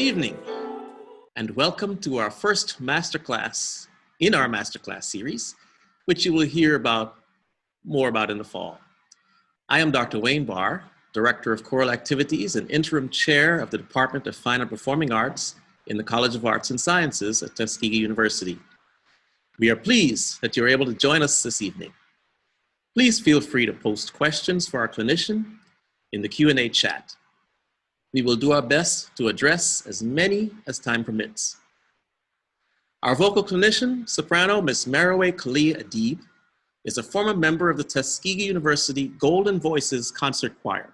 evening, and welcome to our first masterclass in our masterclass series, which you will hear more about in the fall. I am Dr. Wayne Barr, Director of Choral Activities and Interim Chair of the Department of Fine and Performing Arts in the College of Arts and Sciences at Tuskegee University. We are pleased that you're able to join us this evening. Please feel free to post questions for our clinician in the Q&A chat. We will do our best to address as many as time permits. Our vocal clinician, soprano Ms. Meroe Khalia Adeeb, is a former member of the Tuskegee University Golden Voices Concert Choir.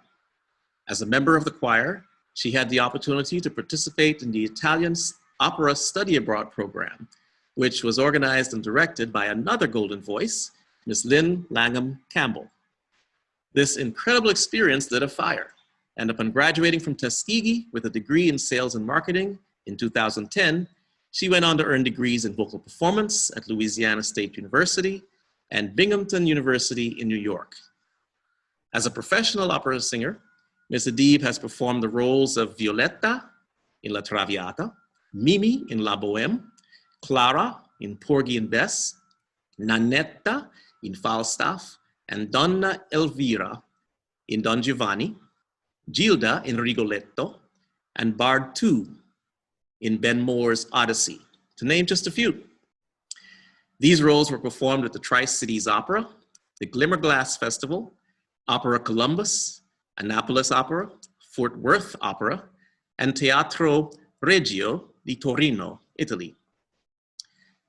As a member of the choir, she had the opportunity to participate in the Italian Opera Study Abroad program, which was organized and directed by another Golden Voice, Ms. Lynn Langham Campbell. This incredible experience lit a fire, and upon graduating from Tuskegee with a degree in sales and marketing in 2010, she went on to earn degrees in vocal performance at Louisiana State University and Binghamton University in New York. As a professional opera singer, Ms. Adeeb has performed the roles of Violetta in La Traviata, Mimi in La Bohème, Clara in Porgy and Bess, Nanetta in Falstaff, and Donna Elvira in Don Giovanni, Gilda in Rigoletto, and Barr II in Ben Moore's Odyssey, to name just a few. These roles were performed at the Tri-Cities Opera, the Glimmerglass Festival, Opera Columbus, Annapolis Opera, Fort Worth Opera, and Teatro Regio di Torino, Italy.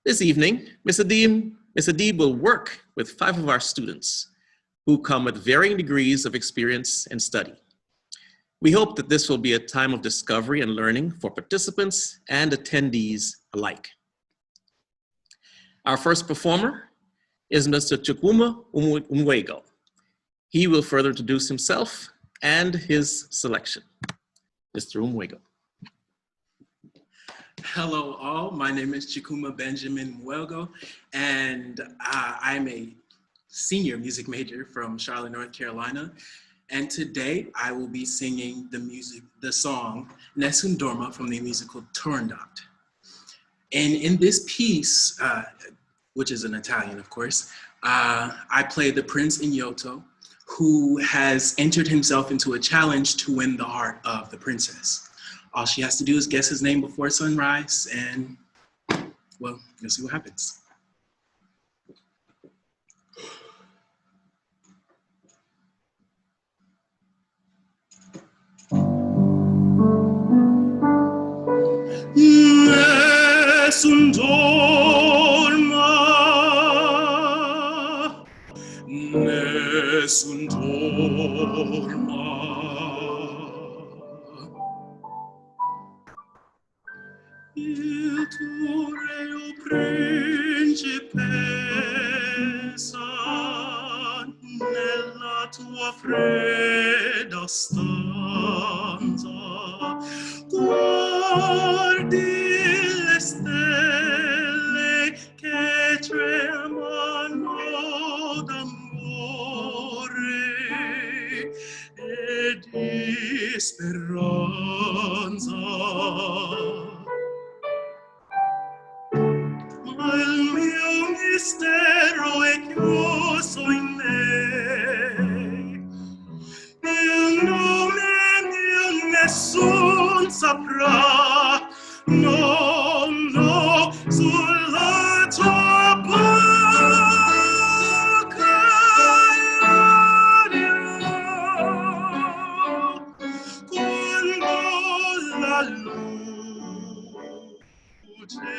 This evening, Ms. Adeeb will work with 5 of our students who come with varying degrees of experience and study. We hope that this will be a time of discovery and learning for participants and attendees alike. Our first performer is Mr. Chukuma Umwego. He will further introduce himself and his selection. Mr. Umwego. Hello all, my name is Chukuma Benjamin Mwelgo, and I'm a senior music major from Charlotte, North Carolina. And today I will be singing the song Nessun Dorma from the musical Turandot. And in this piece, which is in Italian, of course, I play the Prince Ignoto, who has entered himself into a challenge to win the heart of the princess. All she has to do is guess his name before sunrise, and well, you'll see what happens. Nessun dorma, nessun dorma. Il tuo re, principessa, nella tua fredda stanza, guardi le stelle che tremano d'amore e di speranza. Ma il mio mistero è chiuso in lei, il nome mio nessun saprà, no, no, sulla tua bocca quando la luce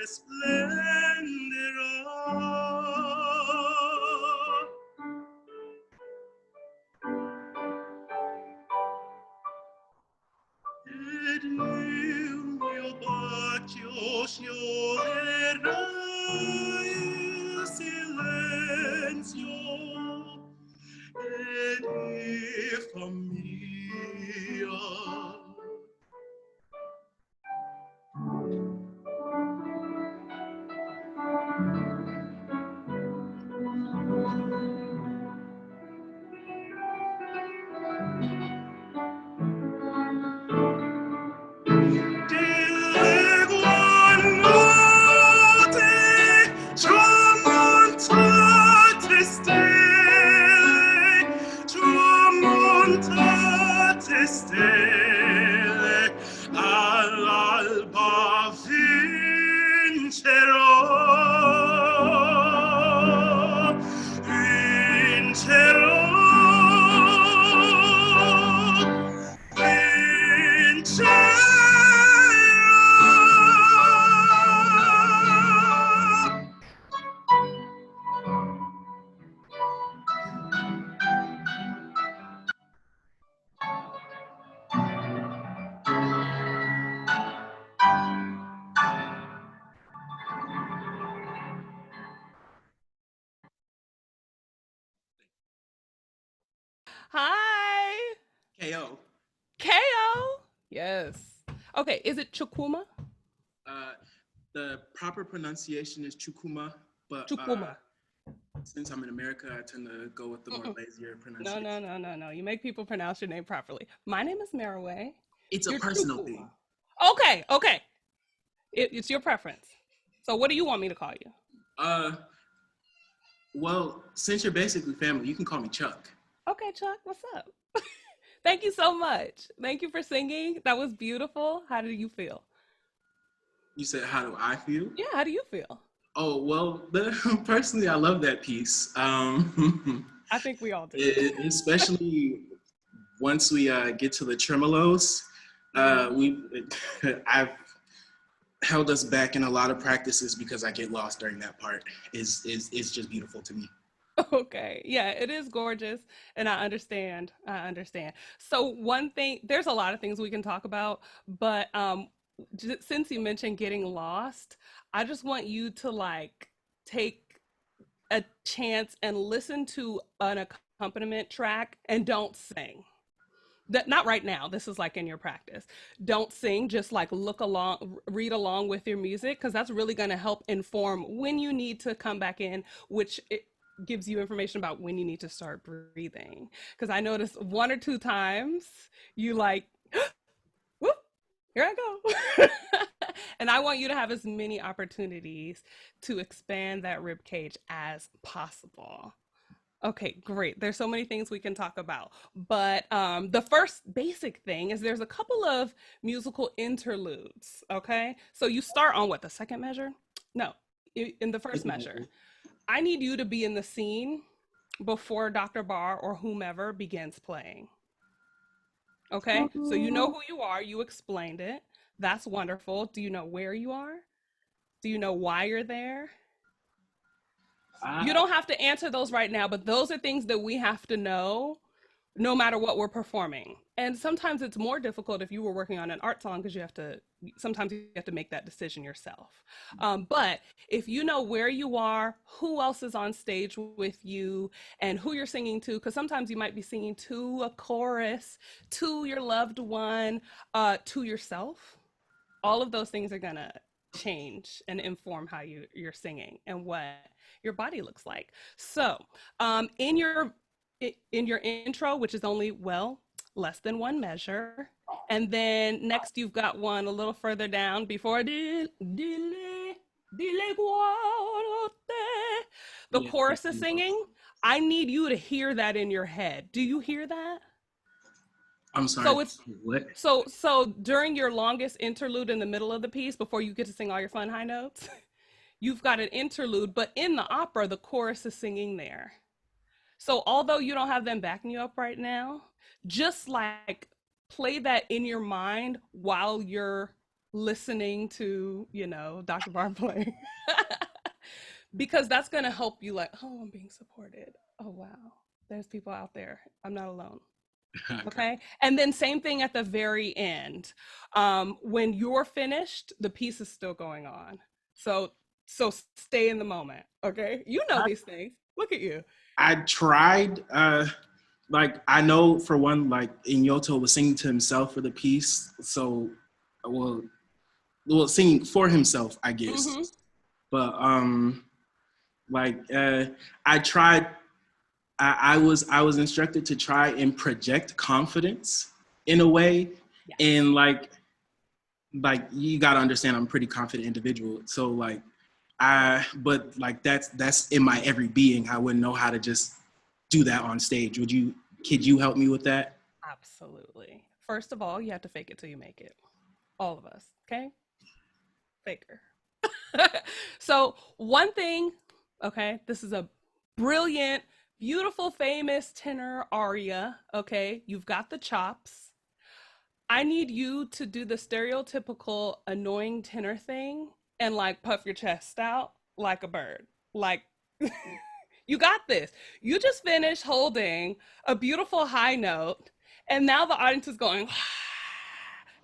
splenderà. Ed il mio bacio scioglierà il silenzio ed di famiglia. Hi. KO. KO. Yes. Okay, is it Chukuma? Uh, the proper pronunciation is Chukuma, but Chukuma. since I'm in America, I tend to go with the more Mm-mm. lazier No, pronunciation. no, no, no, no. You make people pronounce your name properly. My name is Meroe. It's a You're personal Chukuma. thing. Okay, okay. It's your preference. So what do you want me to call you? Uh, well, since you're basically family, you can call me Chuck. Okay, Chuck, what's up? Thank you so much. Thank you for singing. That was beautiful. How do you feel? You said, how do I feel? Yeah, how do you feel? Oh, well, personally, I love that piece. I think we all do. Especially once we get to the tremolos. Mhm. We I've held us back in a lot of practices because I get lost during that part. Is just beautiful to me. Okay. Yeah, it is gorgeous and I understand. I understand. So one thing, there's a lot of things we can talk about, but since you mentioned getting lost, I just want you to like take a chance and listen to an accompaniment track and don't sing. That not right now. This is like in your practice. Don't sing, just like look along, read along with your music because that's really going to help inform when you need to come back in, which it gives you information about when you need to start breathing. Because I noticed one or two times you like, whoop, here I go. And I want you to have as many opportunities to expand that rib cage as possible. Okay, great. There's so many things we can talk about. But the first basic thing is there's a couple of musical interludes. Okay. So you start on what, the second measure? No, in the first measure. I need you to be in the scene before Dr. Barr or whomever begins playing. Okay. So you know who you are. You explained it. That's wonderful. Do you know where you are? Do you know why you're there? You I, don't have to answer those right now, but those are things that we have to know no matter what we're performing. And sometimes it's more difficult if you were working on an art song because sometimes you have to make that decision yourself. But if you know where you are, who else is on stage with you, and who you're singing to, because sometimes you might be singing to a chorus, to your loved one, to yourself, all of those things are going to change and inform how you're singing and what your body looks like. So in your intro, which is only, well, less than one measure, and then next you've got one a little further down before the yeah, chorus is singing. I need you to hear that in your head. Do you hear that? I'm sorry. So it's What? so during your longest interlude in the middle of the piece before you get to sing all your fun high notes, you've got an interlude, but in the opera the chorus is singing there. So although you don't have them backing you up right now, just like play that in your mind while you're listening to, Dr. Barr playing. Because that's going to help you like, oh, I'm being supported. Oh wow. There's people out there. I'm not alone. Okay. Okay. And then same thing at the very end. When you're finished, the piece is still going on. So stay in the moment. Okay. You know I, these things. Look at you. I tried. Like I know for one, like Inyoto was singing to himself for the piece, so well, singing for himself, I guess. Mm-hmm. But like I tried. I was instructed to try and project confidence in a way, Yes. and like you got to understand, I'm a pretty confident individual. So like but like that's in my every being. I wouldn't know how to just do that on stage. Could you help me with that? Absolutely. First of all, you have to fake it till you make it. All of us. Okay. Faker. So one thing, okay, this is a brilliant, beautiful, famous tenor aria. Okay, you've got the chops. I need you to do the stereotypical annoying tenor thing and like puff your chest out like a bird. Like, you got this. You just finished holding a beautiful high note, and now the audience is going,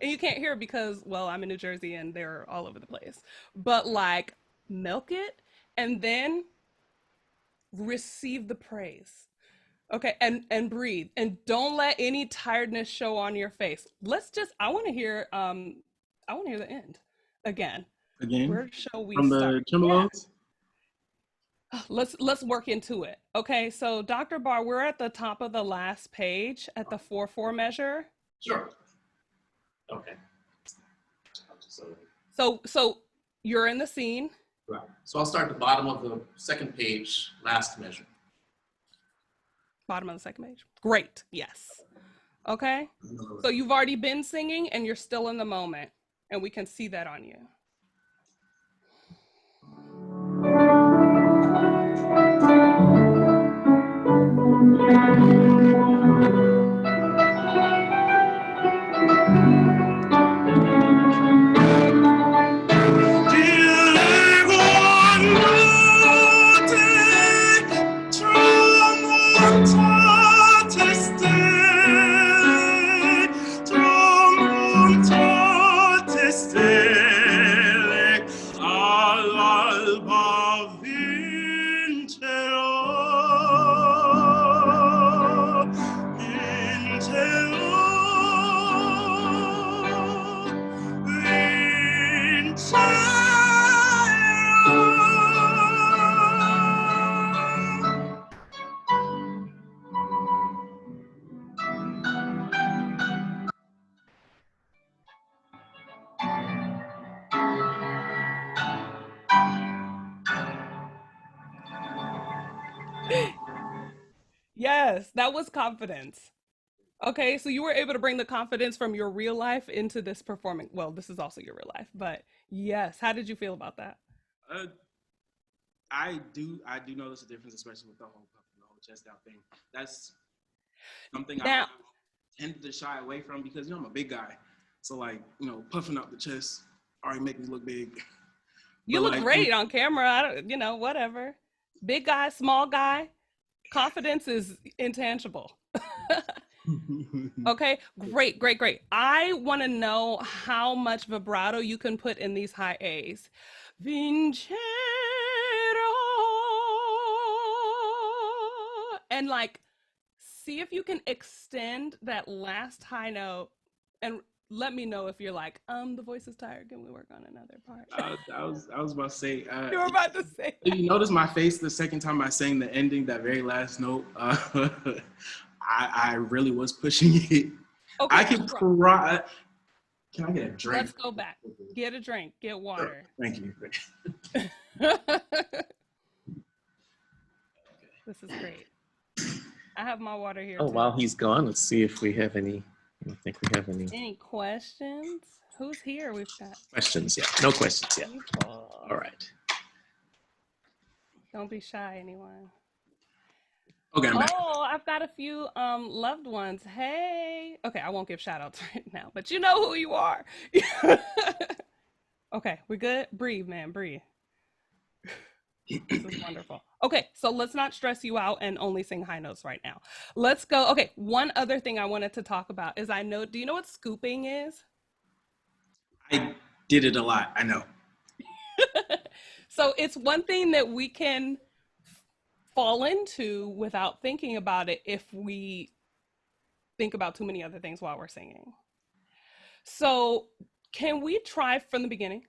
and you can't hear it because, well, I'm in New Jersey and they're all over the place. But like, milk it and then receive the praise. Okay, and breathe, and don't let any tiredness show on your face. I want to hear the end again. Again, Where shall we from start? the Yeah. tremolos. Let's work into it. Okay, so Dr. Barr, we're at the top of the last page at the 4/4 measure. Sure. Okay. So you're in the scene. Right. So I'll start at the bottom of the second page, last measure. Bottom of the second page. Great. Yes. Okay. So you've already been singing and you're still in the moment, and we can see that on you. Yes, that was confidence. Okay, so you were able to bring the confidence from your real life into this performing. Well, this is also your real life, but yes, how did you feel about that? Uh, I do notice a difference, especially with the whole chest out thing. That's something Now, I tended to shy away from because I'm a big guy, so like puffing out the chest already make me look big. you look great on camera. I don't, whatever. Big guy, small guy, confidence is intangible. Okay, great, great, great. I want to know how much vibrato you can put in these high A's. Vincero. And like, see if you can extend that last high note and let me know if you're like, the voice is tired. Can we work on another part? I was about to say. You were about to say that. If you notice my face the second time I sang the ending, that very last note, I really was pushing it. Okay, I can cry. Can I get a drink? Let's go back. Get a drink. Get water. Sure. Thank you. This is great. I have my water here. Oh, too. While he's gone, let's see if we have any. I don't think we have any. Any questions? Who's here? We've got questions. Yeah, no questions yet. All right. Don't be shy, anyone. Okay, I'm back. Oh, I've got a few loved ones. Hey. Okay, I won't give shout outs right now, but you know who you are. Okay, we good? Breathe, man, breathe. This is wonderful. Okay, so let's not stress you out and only sing high notes right now. Let's go. Okay, one other thing I wanted to talk about is do you know what scooping is? I did it a lot, I know. So it's one thing that we can fall into without thinking about it if we think about too many other things while we're singing. So can we try from the beginning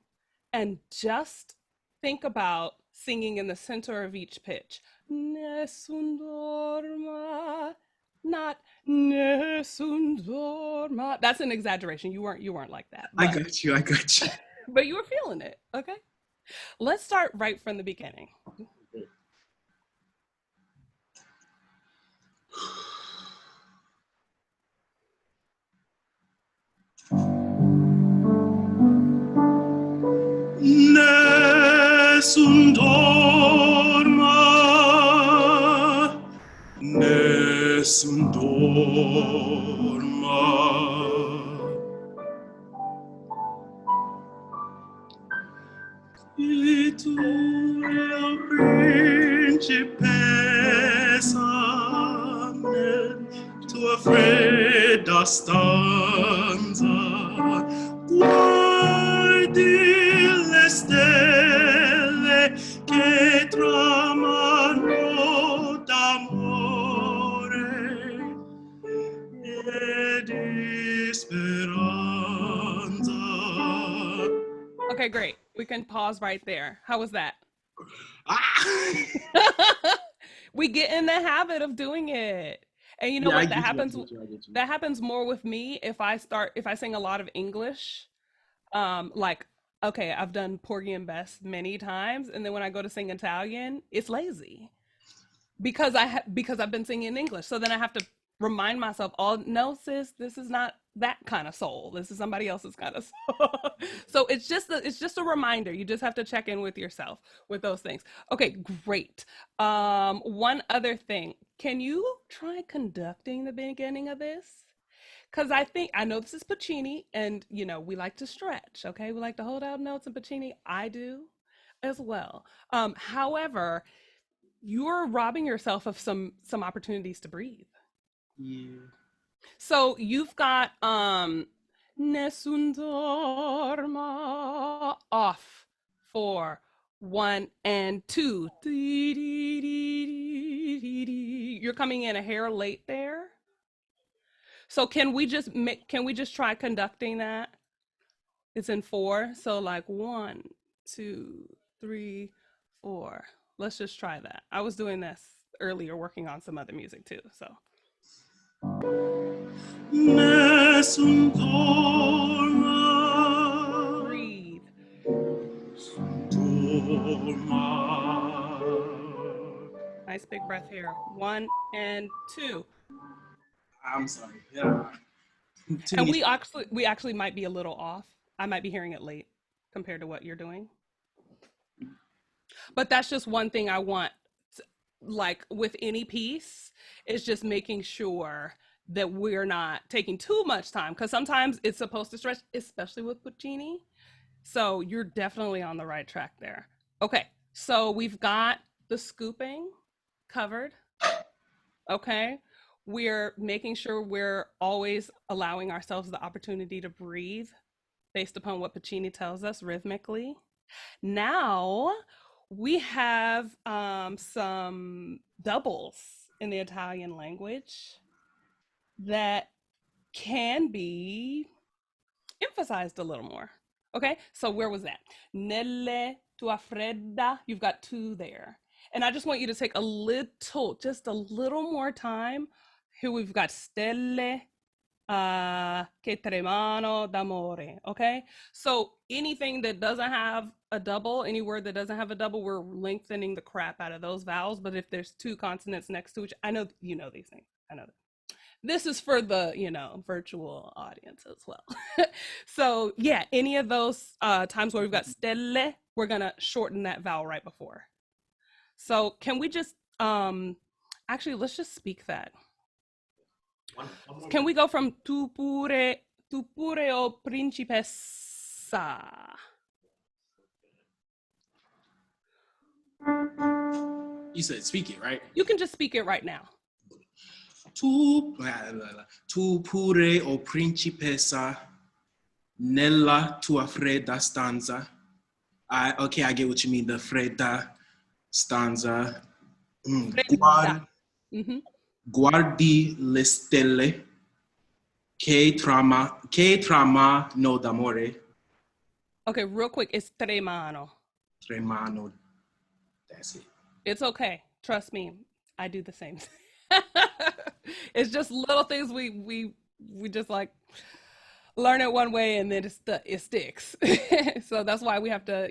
and just think about singing in the center of each pitch? Nessun dorma, not nessun dorma. That's an exaggeration. You weren't like that. But I got you. But you were feeling it, okay? Let's start right from the beginning. Nessun dorma, nessun dorma. E tu, principessa, tua fredda stanza, guardi le stelle che tramano d'amore Okay, great. We can pause right there. How was that? We get in the habit of doing it. And you know what? That happens more with me if I sing a lot of English. Like, okay, I've done Porgy and Bess many times, and then when I go to sing Italian, it's lazy because because I've been singing in English. So then I have to remind myself, oh no, sis, this is not that kind of soul. This is somebody else's kind of soul. So it's just a reminder. You just have to check in with yourself with those things. Okay, great. One other thing. Can you try conducting the beginning of this? Because I know this is Puccini, and you know, we like to stretch, okay? We like to hold out notes in Puccini. I do as well. However, you're robbing yourself of some opportunities to breathe. Yeah. So you've got Nessun dorma off for 1 and 2. You're coming in a hair late there. So can we just try conducting that? It's in 4. So like 1, 2, 3, 4. Let's just try that. I was doing this earlier, working on some other music too. So. Nessun dorma. Breathe. Dorma. Nice big breath here. 1 and 2. I'm sorry. Yeah. And we actually might be a little off. I might be hearing it late compared to what you're doing. But that's just one thing I want, like with any piece, is just making sure that we're not taking too much time, because sometimes it's supposed to stretch, especially with Puccini. So you're definitely on the right track there. Okay, so we've got the scooping covered. Okay, we're making sure we're always allowing ourselves the opportunity to breathe based upon what Puccini tells us rhythmically. Now we have some doubles in the Italian language that can be emphasized a little more. Okay, so where was that? Nelle tua fredda, you've got 2 there. And I just want you to take just a little more time. Here we've got stelle che tremano d'amore, okay? So anything that doesn't have a double, any word that doesn't have a double, we're lengthening the crap out of those vowels. But if there's 2 consonants next to each, I know you know these things. I know that. This is for the, virtual audience as well. So yeah, any of those times where we've got stelle, we're gonna shorten that vowel right before. So can we just, actually, let's just speak that. Can we go from tu pure o principessa? You said speak it, right? You can just speak it right now. Tu pure o principessa nella tua fredda stanza. I get what you mean, the fredda stanza. Guardi le stelle che tramano d'amore. Okay, real quick, it's tremano. Tremano. That's it. It's okay. Trust me, I do the same thing. It's just little things we just like learn it one way and then it sticks. So that's why we have to,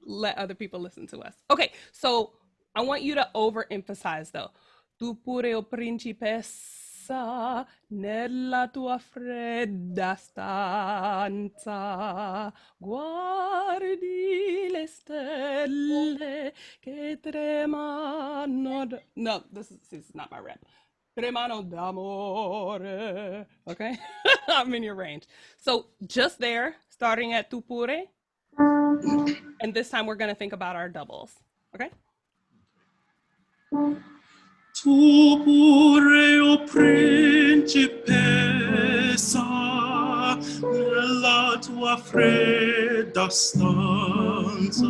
let other people listen to us. Okay, so I want you to overemphasize though. Tu pure o principessa nella tua fredda stanza guardi le stelle che tremano. No, this is not my rep. Tremano d'amore. Okay, I'm in your range. So just there, starting at tu pure, and this time we're gonna think about our doubles. Okay. Tu pure o principessa nella tua fredda stanza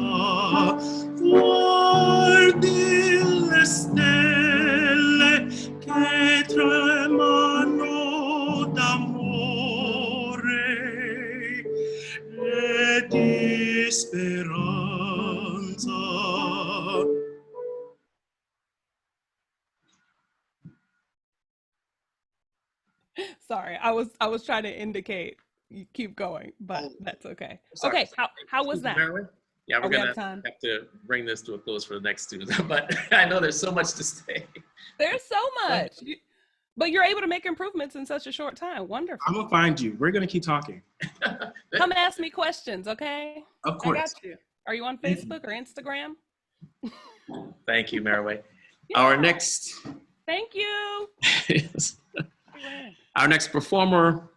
guardi le stelle che tremano d'amore e di Sorry, I was trying to indicate you keep going, but Oh, that's okay. sorry. Okay, how was Excuse me, that? Marilyn? Yeah, Are we're we out gonna of time? have to bring this to a close for the next two, but I know there's so much to say. There's so But much. But you're able to make improvements in such a short time. I'm Wonderful. gonna find you. We're gonna keep talking. Come ask me questions, okay? Of I got course. you. Are you on Thank you. Facebook or Instagram? Thank you, Marilyn. Our Yeah. next Thank you. She ran. our next performer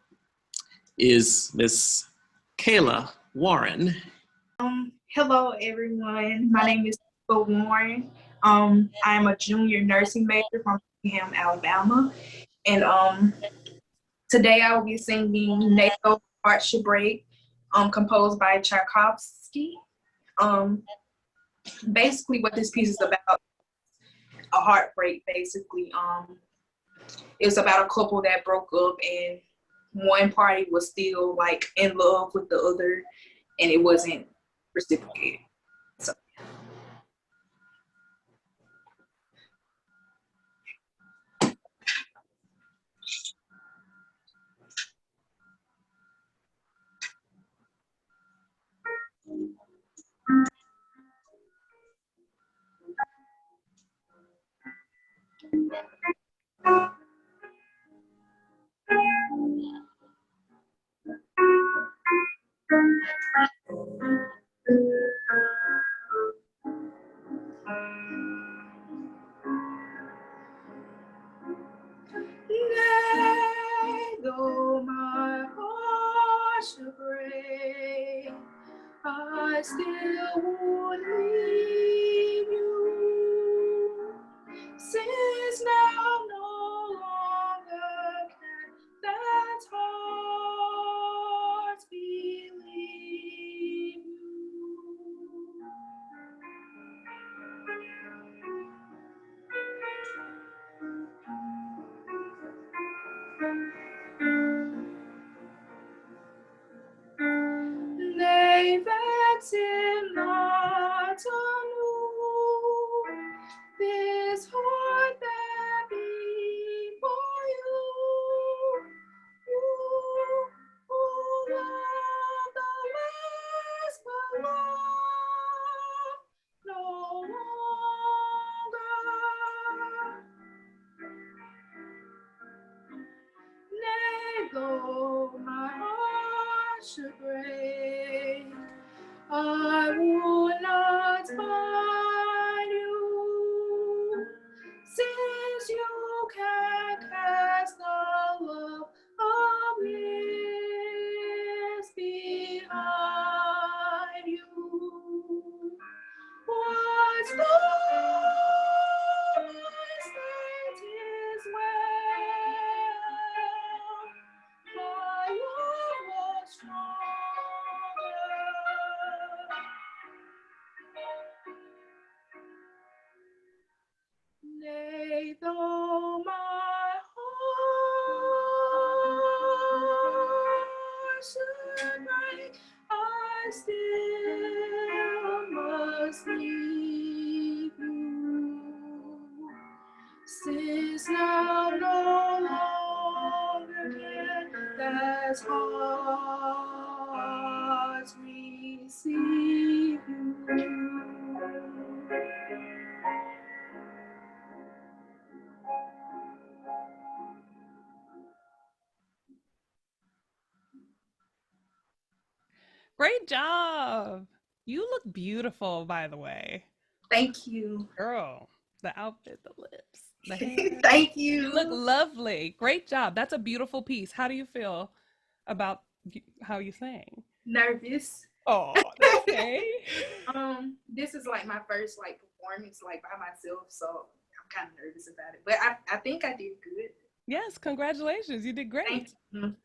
is Miss Kaila Warren. Hello everyone. My name is Kaila Warren. I'm a junior nursing major from Birmingham, Alabama. And today I will be singing NATO Heart Break, composed by Tchaikovsky. Basically what this piece is about, a heartbreak basically. It's about a couple that broke up and one party was still like in love with the other and it wasn't reciprocated. So though my heart should break, I still won't leave you. Since now no longer can that heart believe you. Nay, vex him not anew, this heart that beat for you. Who love the last but love no longer. Nay, though my heart should break, I would not find you, since you can cast the love of years behind you. What's done, my state is well. My love was stronger. Nay, though my heart should break, I still must leave you. Since now no longer can that heart receive you. Great job. You look beautiful, by the way. Thank you. Girl, the outfit, the lips, the hair. Thank You look you. lovely. Great job. That's a beautiful piece. How do you feel about how you sang? Nervous. Oh, that's okay. This is like my first like performance like by myself, so I'm kind of nervous about it. But I think I did good. Yes, congratulations. You did great. Thank you.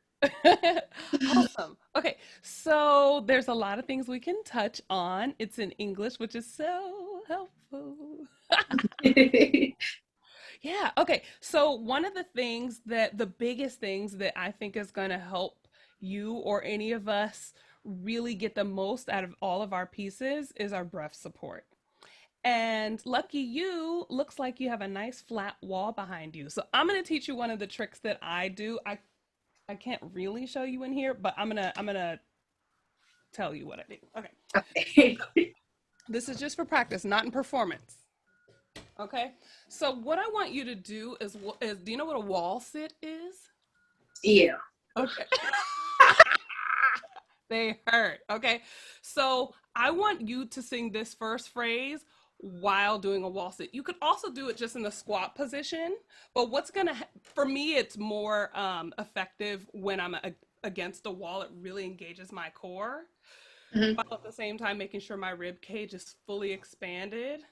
Awesome. Okay, so there's a lot of things we can touch on. It's in English, which is so helpful. Yeah, okay. So one of the things that the biggest things that I think is going to help you or any of us really get the most out of all of our pieces is our breath support. And lucky you, looks like you have a nice flat wall behind you. So I'm going to teach you one of the tricks that I do. I can't really show you in here, but I'm gonna tell you what I do. Okay. Okay. This is just for practice, not in performance. Okay. So what I want you to do is do you know what a wall sit is? Yeah. Okay. They hurt. Okay. So I want you to sing this first phrase while doing a wall sit. You could also do it just in the squat position, but for me, it's more effective when I'm against a wall. It really engages my core, Mhm. while at the same time making sure my rib cage is fully expanded,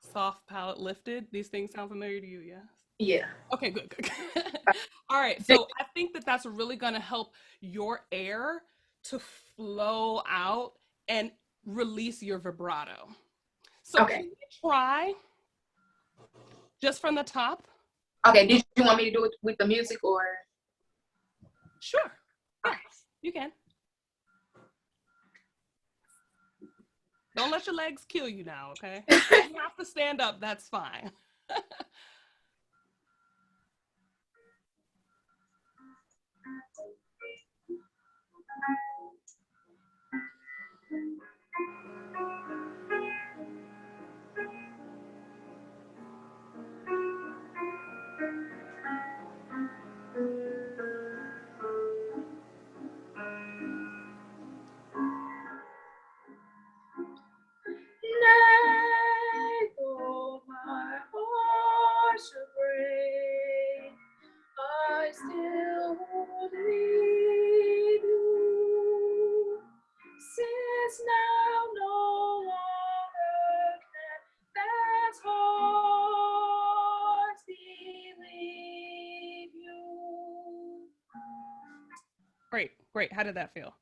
soft palate lifted. These things sound familiar to you, yes? Yeah. Okay, good. All right, so I think that that's really going to help your air to flow out and release your vibrato. So Okay. can you try just from the top? Okay. Did you want me to do it with the music or? Sure. Okay. Yes, you can. Don't let your legs kill you now, okay? You have to stand up, that's fine. Nay, though my heart should break, I still would leave you, since now no longer can that heart believe you. Great. How did that feel?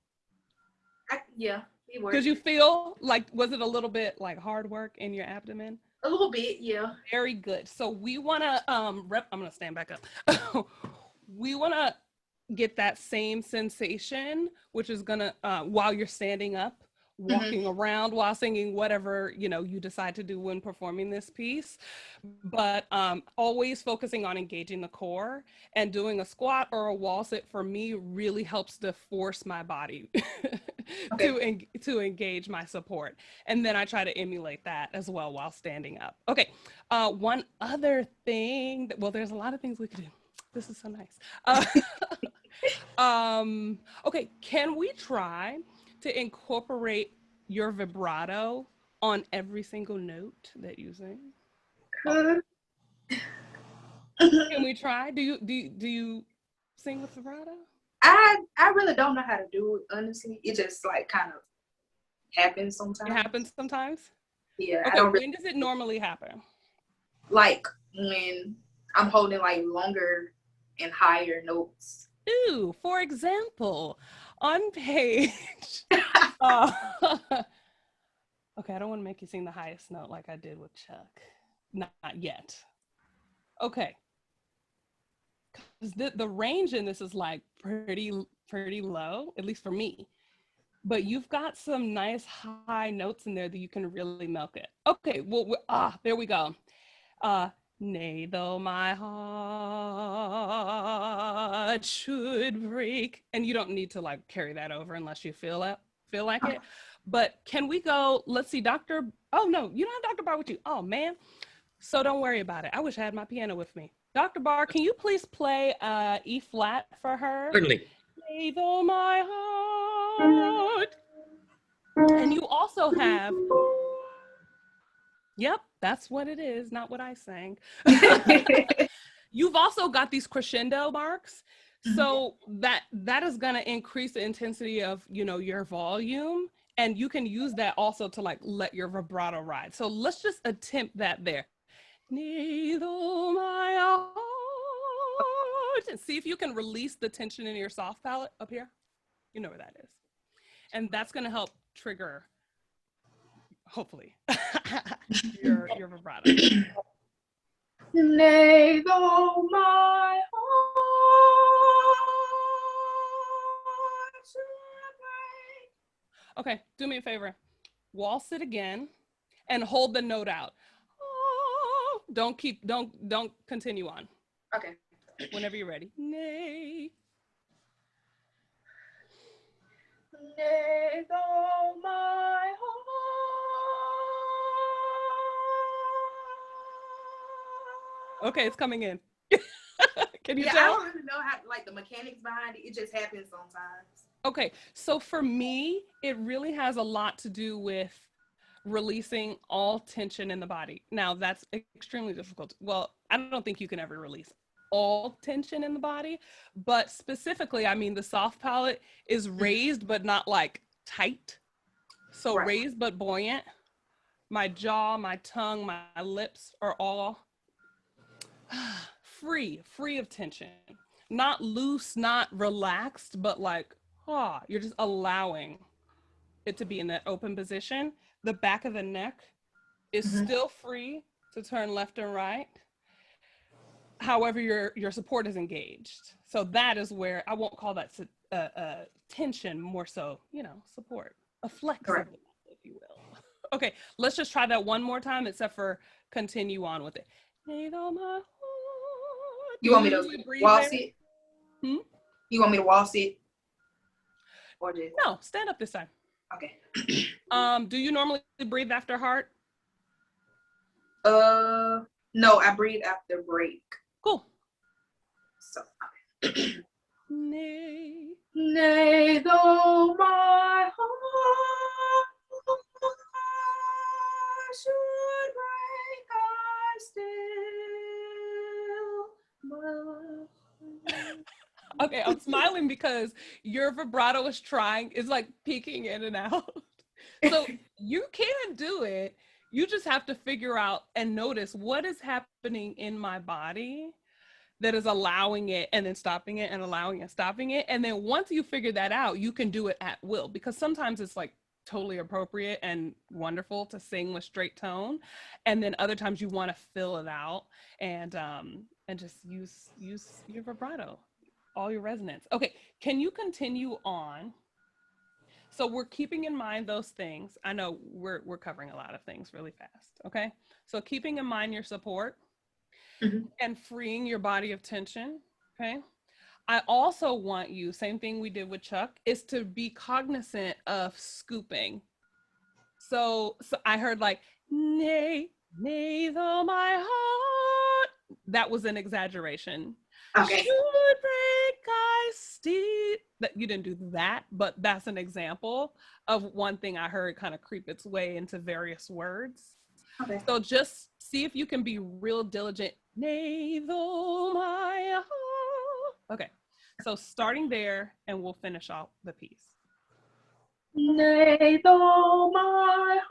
Yeah, it worked. Because you feel like, was it a little bit like hard work in your abdomen? A little bit, yeah. Very good. So we want to I'm going to stand back up. We want to get that same sensation, which is going to, while you're standing up, walking around while singing, whatever, you decide to do when performing this piece, but always focusing on engaging the core. And doing a squat or a wall sit for me really helps to force my body to engage my support. And then I try to emulate that as well while standing up. Okay. One other thing there's a lot of things we could do. This is so nice. Okay, can we try to incorporate your vibrato on every single note that you sing? Can we try? Do you sing with vibrato? I really don't know how to do it, honestly. It just like kind of happens sometimes. It happens sometimes? Yeah. Okay, when does it normally happen? Like when I'm holding like longer and higher notes. Ooh, for example, on page okay, I don't want to make you sing the highest note like I did with Chuck. Not yet. Okay. The range in this is like pretty low, at least for me. But you've got some nice high notes in there that you can really milk it. Okay, well, there we go. Nay, though my heart should break. And you don't need to like carry that over unless you feel like it. But can we go, let's see, oh no, you don't have Dr. Barr with you. Oh man. So don't worry about it. I wish I had my piano with me. Dr. Barr, can you please play E flat for her? Certainly. Nay, though my heart. And you also have, yep, that's what it is, not what I sang. You've also got these crescendo marks. So that is going to increase the intensity of, your volume. And you can use that also to like let your vibrato ride. So let's just attempt that there. Neither my heart. And see if you can release the tension in your soft palate up here. You know where that is. And that's going to help trigger, hopefully, your vibrato. Nay, though my heart should break. Okay, do me a favor. Wall sit again and hold the note out. Oh, don't continue on. Okay. Whenever you're ready. Nay. Nay, though my heart. Okay, it's coming in. Can you Yeah, I tell? don't really know how, like, the mechanics behind it. It just happens sometimes. Okay, so for me, it really has a lot to do with releasing all tension in the body. Now, that's extremely difficult. Well, I don't think you can ever release all tension in the body, but specifically, I mean, the soft palate is raised, but not like tight. So Right. raised, but buoyant. My jaw, my tongue, my lips are all free of tension. Not loose, not relaxed, but like, you're just allowing it to be in that open position. The back of the neck is still free to turn left and right. However, your support is engaged. So that is where I won't call that tension, more so, support, a flexibility, if you will. Okay, let's just try that one more time, except for continue on with it. You want me to waltz it? Hmm? You want me to waltz it? Or just... No, stand up this time. Okay. Do you normally breathe after heart? No, I breathe after break. Cool. So, Nay. Nay, though my heart should break, I still must. Okay, I'm smiling because your vibrato is like peeking in and out. So you can do it. You just have to figure out and notice what is happening in my body that is allowing it and then stopping it and allowing and stopping it. And then once you figure that out, you can do it at will, because sometimes it's like totally appropriate and wonderful to sing with straight tone. And then other times you want to fill it out and just use your vibrato, all your resonance. Okay, can you continue on? So we're keeping in mind those things. I know we're covering a lot of things really fast. Okay, so keeping in mind your support and freeing your body of tension. Okay, I also want you, same thing we did with Chuck, is to be cognizant of scooping. So I heard like, nay, though my heart. That was an exaggeration. Okay. Should break, I still. That you didn't do that, but that's an example of one thing I heard kind of creep its way into various words. Okay. So just see if you can be real diligent. Nay, though my heart. Okay, so starting there, and we'll finish off the piece. Nay, though my heart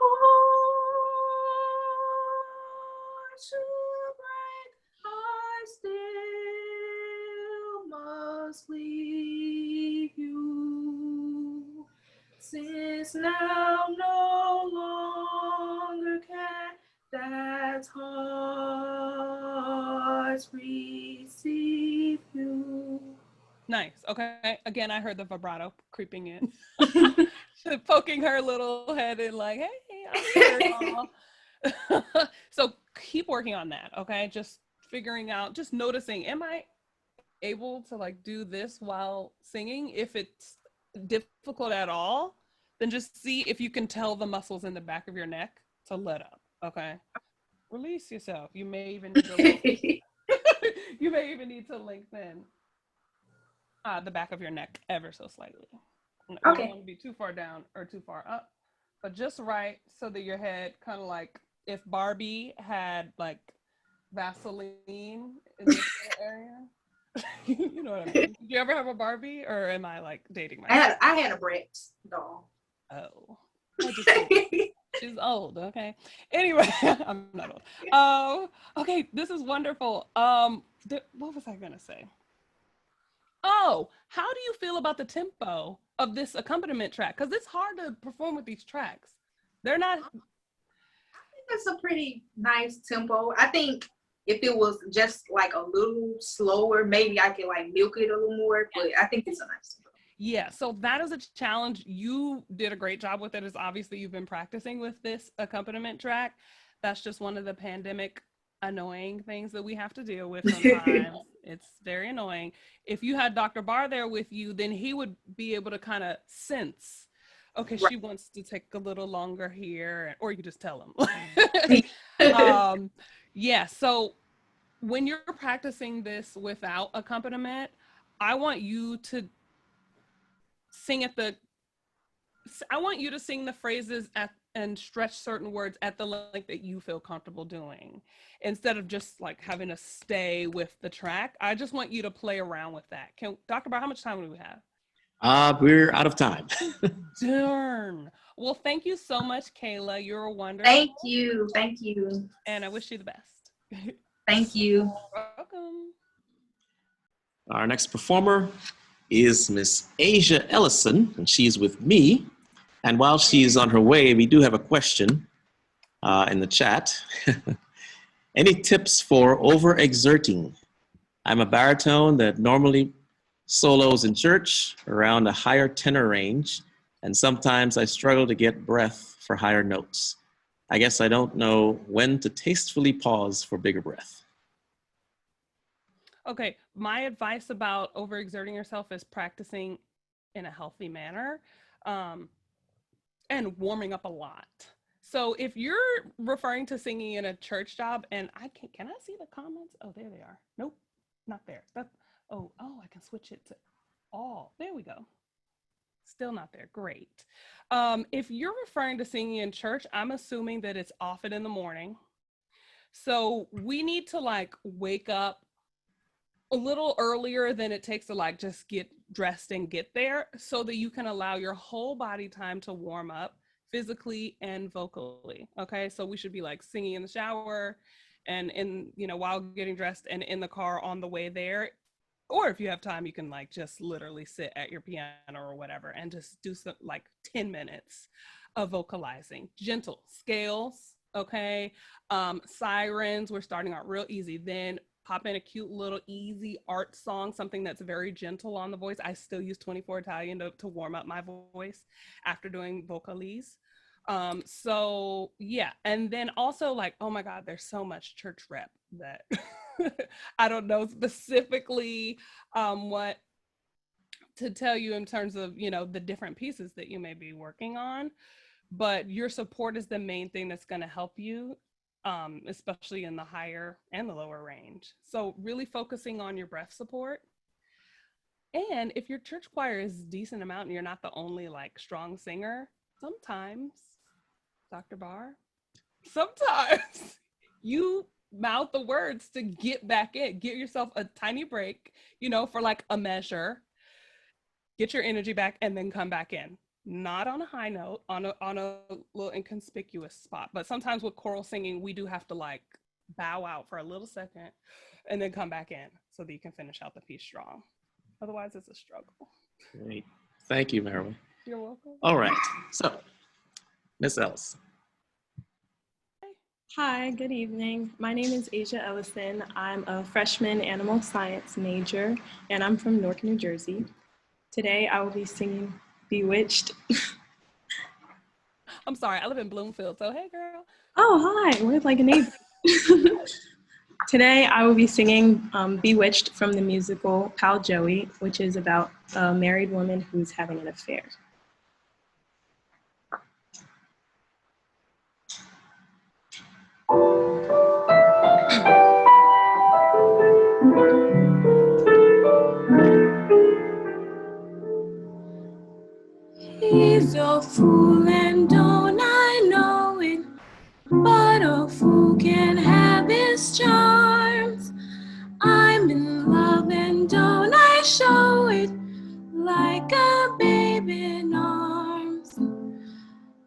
should break, I still must leave you, since now no longer can that heart receive you. Nice. Okay. Again, I heard the vibrato creeping in, poking her little head in like, hey, I'm here, y'all. So keep working on that. Okay. Just figuring out, just noticing, am I able to like do this while singing? If it's difficult at all, then just see if you can tell the muscles in the back of your neck to let up. Okay. Release yourself. You may even need to you may even need to lengthen the back of your neck ever so slightly. You don't want to be too far down or too far up, but just right so that your head kind of like if Barbie had like Vaseline in this area. You know what I mean? Did you ever have a Barbie, or am I like dating myself? I had a Bratz doll. Oh. She's old, okay. Anyway, I'm not old. Okay, this is wonderful. What was I gonna say? Oh, how do you feel about the tempo of this accompaniment track? Because it's hard to perform with these tracks. They're not. I think it's a pretty nice tempo. I think if it was just like a little slower, maybe I could like milk it a little more, but I think it's a nice tempo. Yeah, so that is a challenge. You did a great job with it, as obviously you've been practicing with this accompaniment track. That's just one of the pandemic annoying things that we have to deal with sometimes. It's very annoying. If you had Dr. Barr there with you, then he would be able to kind of sense okay, Right. she wants to take a little longer here, or you can just tell them. Yeah, so when you're practicing this without accompaniment, I want you to sing at the I want you to sing the phrases at and stretch certain words at the length that you feel comfortable doing, instead of just like having to stay with the track. I just want you to play around with that. Can Dr. Barr, how much time do we have? We're out of time. Darn. Well, thank you so much, Kaila. You're wonderful. Thank you. Thank you. And I wish you the best. Thank you. Welcome. Our next performer is Miss Asia Ellison, and she's with me. And while she's on her way, we do have a question in the chat. Any tips for overexerting? I'm a baritone that normally solos in church around a higher tenor range, and sometimes I struggle to get breath for higher notes. I guess I don't know when to tastefully pause for bigger breath. Okay, my advice about overexerting yourself is practicing in a healthy manner and warming up a lot. So if you're referring to singing in a church job, and can I see the comments? Oh, there they are. Nope, not there. Oh, I can switch it to all. There we go. Still not there. Great. If you're referring to singing in church, I'm assuming that it's often in the morning. So we need to like wake up a little earlier than it takes to like just get dressed and get there, so that you can allow your whole body time to warm up physically and vocally. Okay, so we should be like singing in the shower and while getting dressed and in the car on the way there. Or if you have time, you can like just literally sit at your piano or whatever and just do some like 10 minutes of vocalizing. Gentle scales, okay? Sirens, we're starting out real easy. Then pop in a cute little easy art song, something that's very gentle on the voice. I still use 24 Italian to warm up my voice after doing vocalese. So yeah, and then also like, oh my God, there's so much church rep that I don't know specifically what to tell you in terms of, the different pieces that you may be working on, but your support is the main thing that's going to help you, especially in the higher and the lower range. So really focusing on your breath support. And if your church choir is a decent amount and you're not the only like strong singer, sometimes, Dr. Barr, sometimes you mouth the words to get back in. Give yourself a tiny break, for like a measure, get your energy back, and then come back in. Not on a high note, on a little inconspicuous spot. But sometimes with choral singing, we do have to like bow out for a little second and then come back in so that you can finish out the piece strong. Otherwise, it's a struggle. Great. Thank you, Meroe. You're welcome. All right. So, Miss Ellis. Hi, good evening. My name is Asia Ellison. I'm a freshman animal science major, and I'm from Newark, New Jersey. Today, I will be singing Bewitched. I'm sorry, I live in Bloomfield, so hey, girl. Oh, hi, we're like a neighbor. Today, I will be singing Bewitched from the musical Pal Joey, which is about a married woman who's having an affair. He's a fool and don't I know it, but a fool can have his charms. I'm in love and don't I show it, like a baby in arms.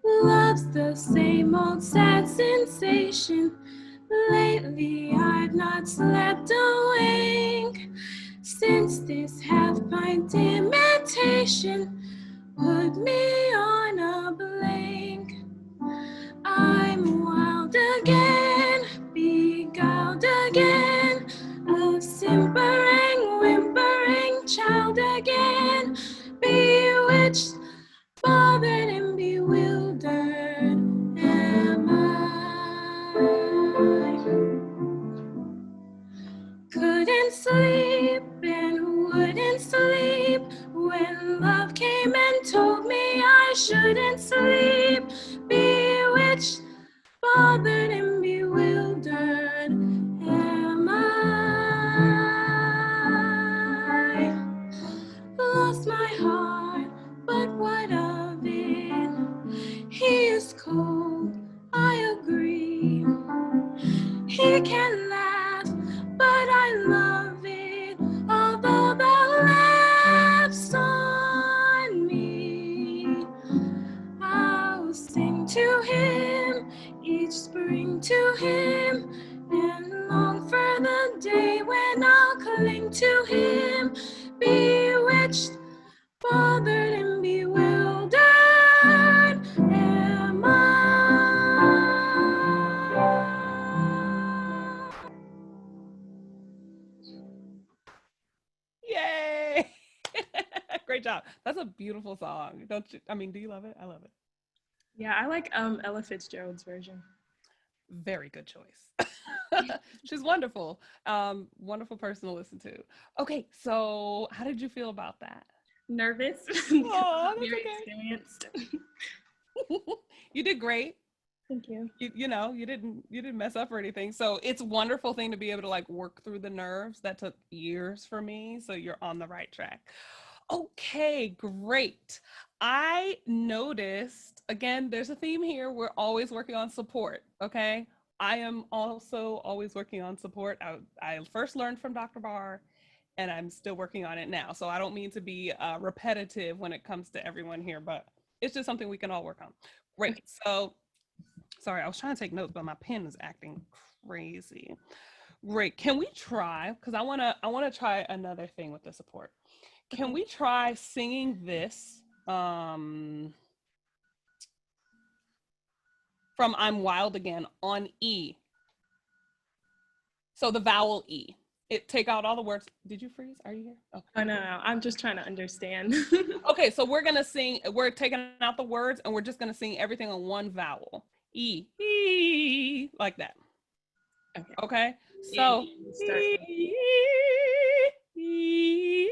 Love's the same old sad sensation. Lately I've not slept a wink, since this half-pint imitation put me on a blink. I'm wild again, beguiled again, a simpering, whimpering child again, bewitched, bothered and bewildered am I. Couldn't sleep and wouldn't sleep when love came and told me I shouldn't he can laugh, but I love it, although the laughs on me. I'll sing to him each spring to him, and long for the day when I'll cling to him, bewitched, bothered, and bewildered am I. Yay! Great job. That's a beautiful song. Don't you? I mean, do you love it? I love it. Yeah, I like Ella Fitzgerald's version. Very good choice. She's wonderful. Wonderful person to listen to. Okay, so how did you feel about that? Nervous. Oh, that's Very okay. experienced. You did great. Thank you. You know, you didn't mess up or anything. So it's a wonderful thing to be able to like work through the nerves. That took years for me. So you're on the right track. Okay, great. I noticed, again, there's a theme here. We're always working on support, okay? I am also always working on support. I first learned from Dr. Barr, and I'm still working on it now. So I don't mean to be repetitive when it comes to everyone here, but it's just something we can all work on. Great. So, sorry, I was trying to take notes, but my pen is acting crazy. Great. Can we try? Because I wanna try another thing with the support. Can we try singing this from I'm Wild Again on E? So the vowel E. Take out all the words. Did you freeze? Are you here? Okay. Oh, no. I'm just trying to understand. Okay, so we're taking out the words and we're just gonna sing everything on one vowel. E. E. Like that. Okay. Okay? So Start. E. E.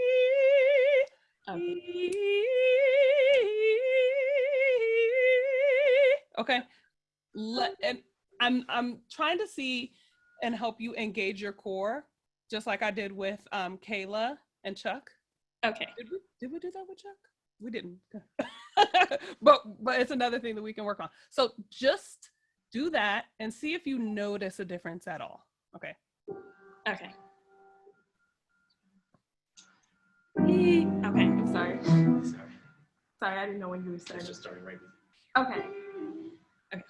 Okay. And I'm trying to see and help you engage your core, just like I did with Kaila and Chuck. Okay. Did we do that with Chuck? We didn't. but it's another thing that we can work on. So just do that and see if you notice a difference at all. Okay. Okay. Okay, I'm sorry. Sorry, I didn't know when you were starting. Just starting right. Okay. Okay.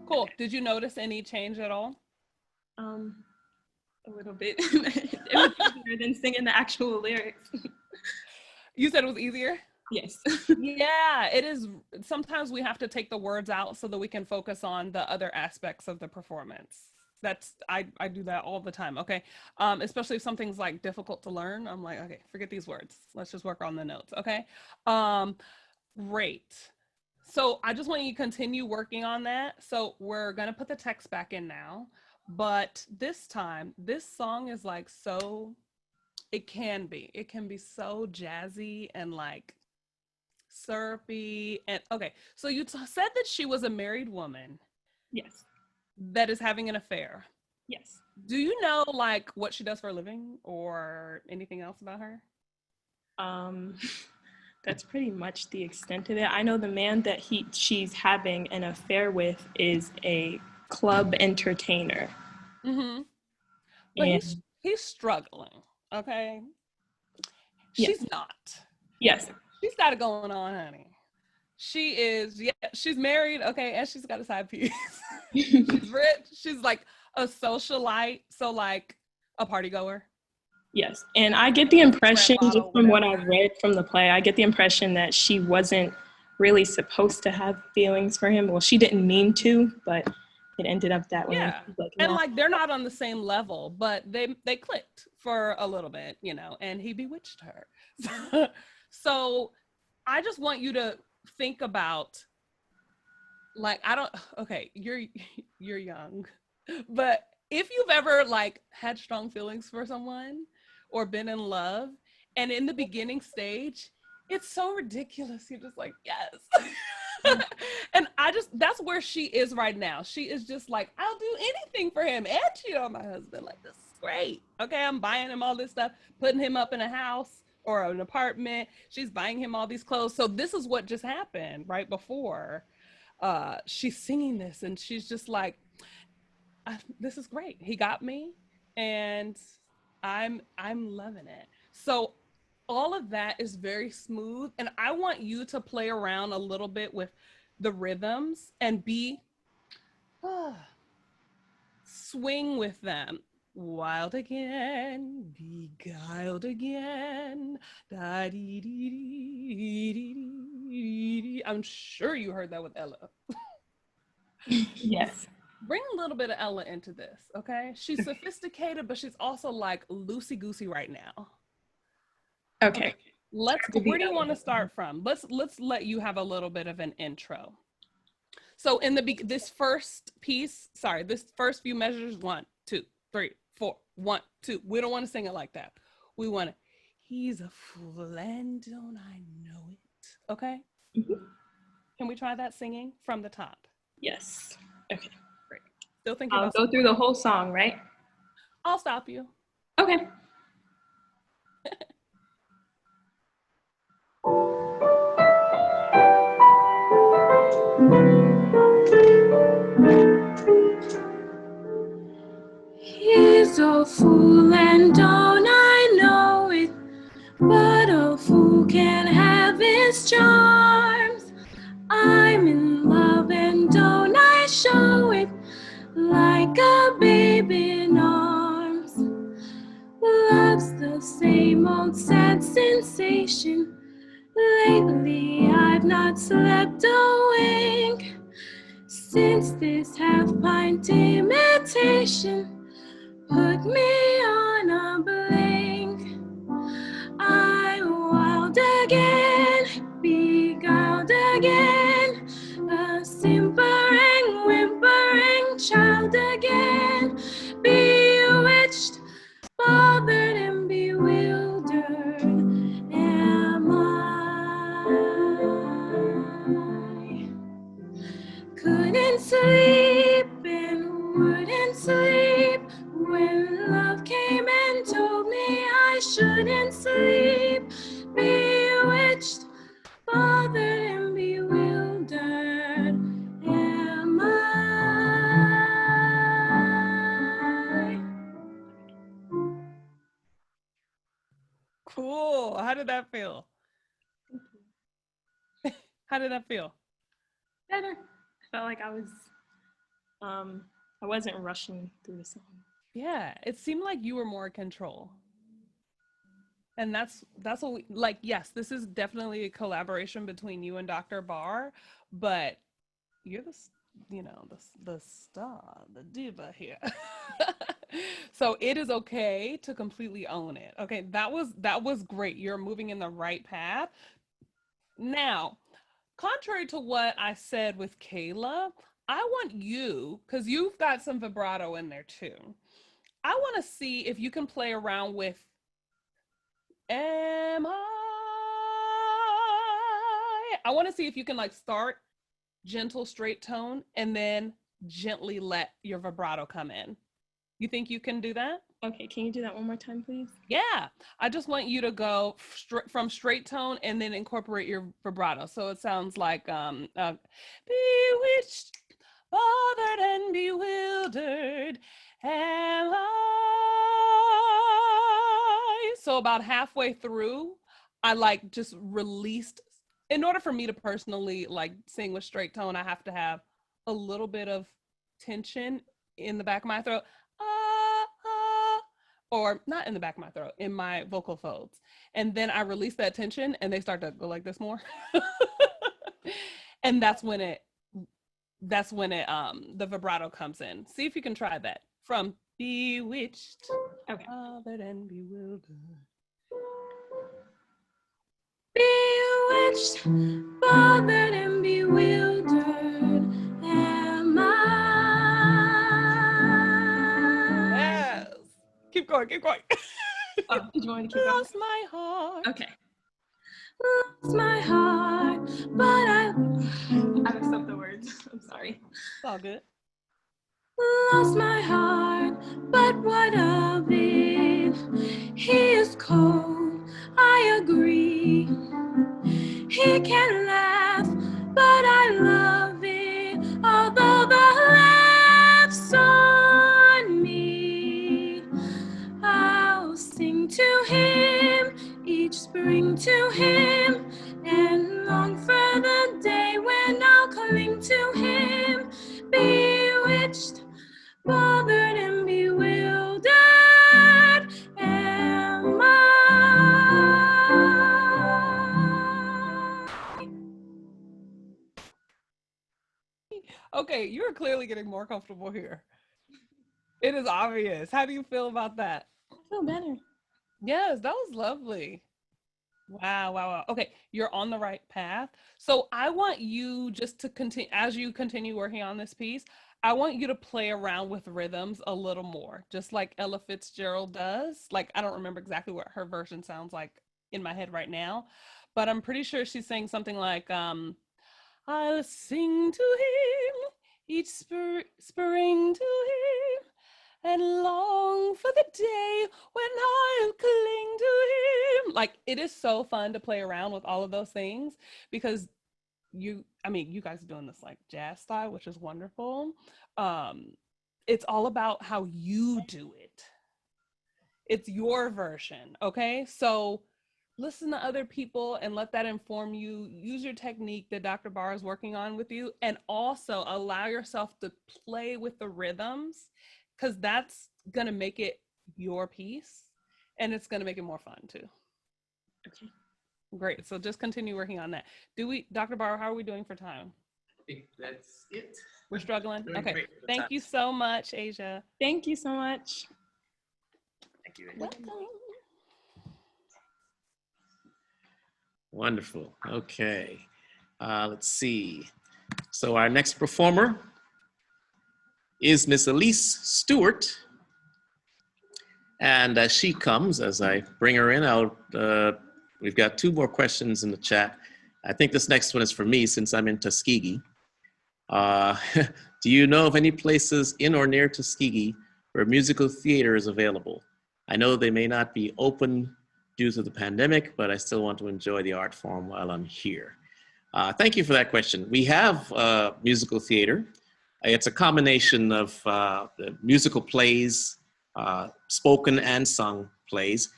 Cool. Did you notice any change at all? A little bit. It was easier than singing the actual lyrics. You said it was easier? Yes. Yeah, it is. Sometimes we have to take the words out so that we can focus on the other aspects of the performance. I do that all the time. Okay. Especially if something's like difficult to learn. I'm like, okay, forget these words. Let's just work on the notes. Okay. Great. So I just want you to continue working on that. So we're going to put the text back in now, but this time, this song is like it can be so jazzy and like syrupy. And okay, so you said that she was a married woman. Yes. That is having an affair. Yes. Do you know like what she does for a living or anything else about her? That's pretty much the extent of it. I know the man that she's having an affair with is a club entertainer. Mm-hmm. But he's struggling. Okay. Yes. She's not. Yes. She's got it going on, honey. She's married, okay, and she's got a side piece. She's rich. She's like a socialite, so like a party goer. Yes, and I get the impression, just from what I read from the play, I get the impression that she wasn't really supposed to have feelings for him. Well, she didn't mean to, but it ended up that way. Yeah, like, and like they're not on the same level, but they clicked for a little bit, you know, and he bewitched her. So I just want you to think about, like, you're young, but if you've ever like had strong feelings for someone or been in love, and in the beginning stage, it's so ridiculous. You're just like, yes. And that's where she is right now. She is just like, I'll do anything for him and cheat on my husband. Like, this is great. Okay, I'm buying him all this stuff, putting him up in a house or an apartment. She's buying him all these clothes. So this is what just happened right before. She's singing this and she's just like, this is great. He got me and I'm loving it. So all of that is very smooth. And I want you to play around a little bit with the rhythms and swing with them. Wild again, beguiled again. Da-dee-dee-dee-dee-dee-dee. I'm sure you heard that with Ella. Yes. Bring a little bit of Ella into this, okay? She's sophisticated, but she's also like loosey-goosey right now. Okay. Where do you want to start from? Let's let you have a little bit of an intro. So in this first few measures, 1, 2, 3, 4, 1, 2. We don't want to sing it like that. We want to, he's a fool and don't I know it? Okay? Mm-hmm. Can we try that singing from the top? Yes. Okay. Great. Still thinking I'll go through the whole song, right? I'll stop you. Okay. He's a fool and don't I know it, but a fool can have his charms. I'm in love and don't I show it, like a baby in arms. Love's the same old sad sensation. Lately I've not slept a wink since this half-pint imitation put me on a blink. I'm wild again, beguiled again, a simpering, whimpering child again, bewitched, bothered and bewildered am I. Couldn't sleep and wouldn't sleep when love came and told me I shouldn't sleep. Bewitched, bothered and bewildered am I. Cool. How did that feel? How did that feel? Better. I felt like I wasn't rushing through the song. Yeah, it seemed like you were more in control. And that's what we like. Yes, this is definitely a collaboration between you and Dr. Barr, but you're the star, the diva here. So it is okay to completely own it. Okay, that was great. You're moving in the right path. Now, contrary to what I said with Kaila, I want you, because you've got some vibrato in there too. I want to see if you can play around with am I want to see if you can like start gentle straight tone and then gently let your vibrato come in. You think you can do that? Okay, can you do that one more time, please? Yeah, I just want you to go from straight tone and then incorporate your vibrato. So it sounds like bewitched, bothered and bewildered am I. So about halfway through, I like just released. In order for me to personally like sing with straight tone, I have to have a little bit of tension in the back of my throat. Or not in the back of my throat, in my vocal folds. And then I release that tension and they start to go like this more. And that's when the vibrato comes in. See if you can try that. From bewitched, okay. Bothered and bewildered. Bewitched, bothered and bewildered am I. Yes. Keep going. Did you want me to keep going? Lost my heart. Okay. Lost my heart, but I all good. Lost my heart, but what of it? He is cold, I agree. He can laugh, but I love it, although the laugh's on me. I'll sing to him, each spring to him, and long for the day when I'll cling to him, bewitched, bothered and bewildered am I. Okay, you're clearly getting more comfortable here. It is obvious. How do you feel about that? I feel better. Yes, that was lovely. Wow, wow, wow. Okay, you're on the right path. So I want you just to continue, as you continue working on this piece, I want you to play around with rhythms a little more, just like Ella Fitzgerald does. Like, I don't remember exactly what her version sounds like in my head right now, but I'm pretty sure she's saying something like, I'll sing to him each spring to him and long for the day when I'll cling to him. Like, it is so fun to play around with all of those things because you guys are doing this like jazz style, which is wonderful. It's all about how you do it. It's your version, okay? So listen to other people and let that inform you. Use your technique that Dr. Barr is working on with you, and also allow yourself to play with the rhythms, because that's gonna make it your piece and it's gonna make it more fun too. Okay. Great. So just continue working on that. Dr. Barr, how are we doing for time? I think that's it. We're struggling? Doing Okay. great for the Thank time. you so much, Asia. Thank you so much. Thank you. Welcome. Wonderful. Okay. Let's see. So our next performer is Miss Alyse Stewart. And as she comes, as I bring her in, we've got 2 more questions in the chat. I think this next one is for me since I'm in Tuskegee. Do you know of any places in or near Tuskegee where musical theater is available? I know they may not be open due to the pandemic, but I still want to enjoy the art form while I'm here. Thank you for that question. We have musical theater. It's a combination of the musical plays, spoken and sung plays.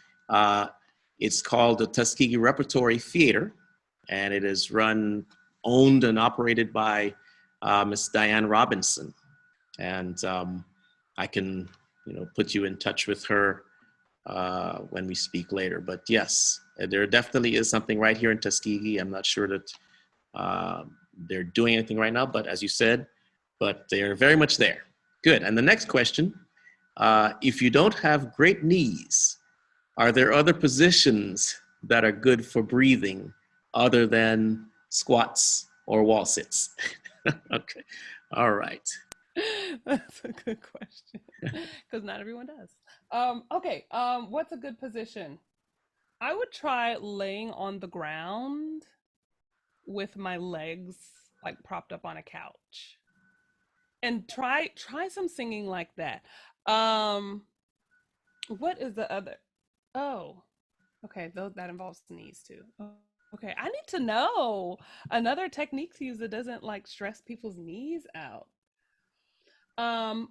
It's called the Tuskegee Repertory Theater, and it is owned and operated by Miss Diane Robinson. And I can, put you in touch with her when we speak later. But yes, there definitely is something right here in Tuskegee. I'm not sure that they're doing anything right now, but as you said, but they're very much there. Good. And the next question, if you don't have great knees, are there other positions that are good for breathing other than squats or wall sits? Okay. All right. That's a good question because not everyone does. Okay. What's a good position? I would try laying on the ground with my legs like propped up on a couch, and try some singing like that. What is the other? Oh, okay. That involves the knees too. Okay, I need to know another technique to use that doesn't like stress people's knees out.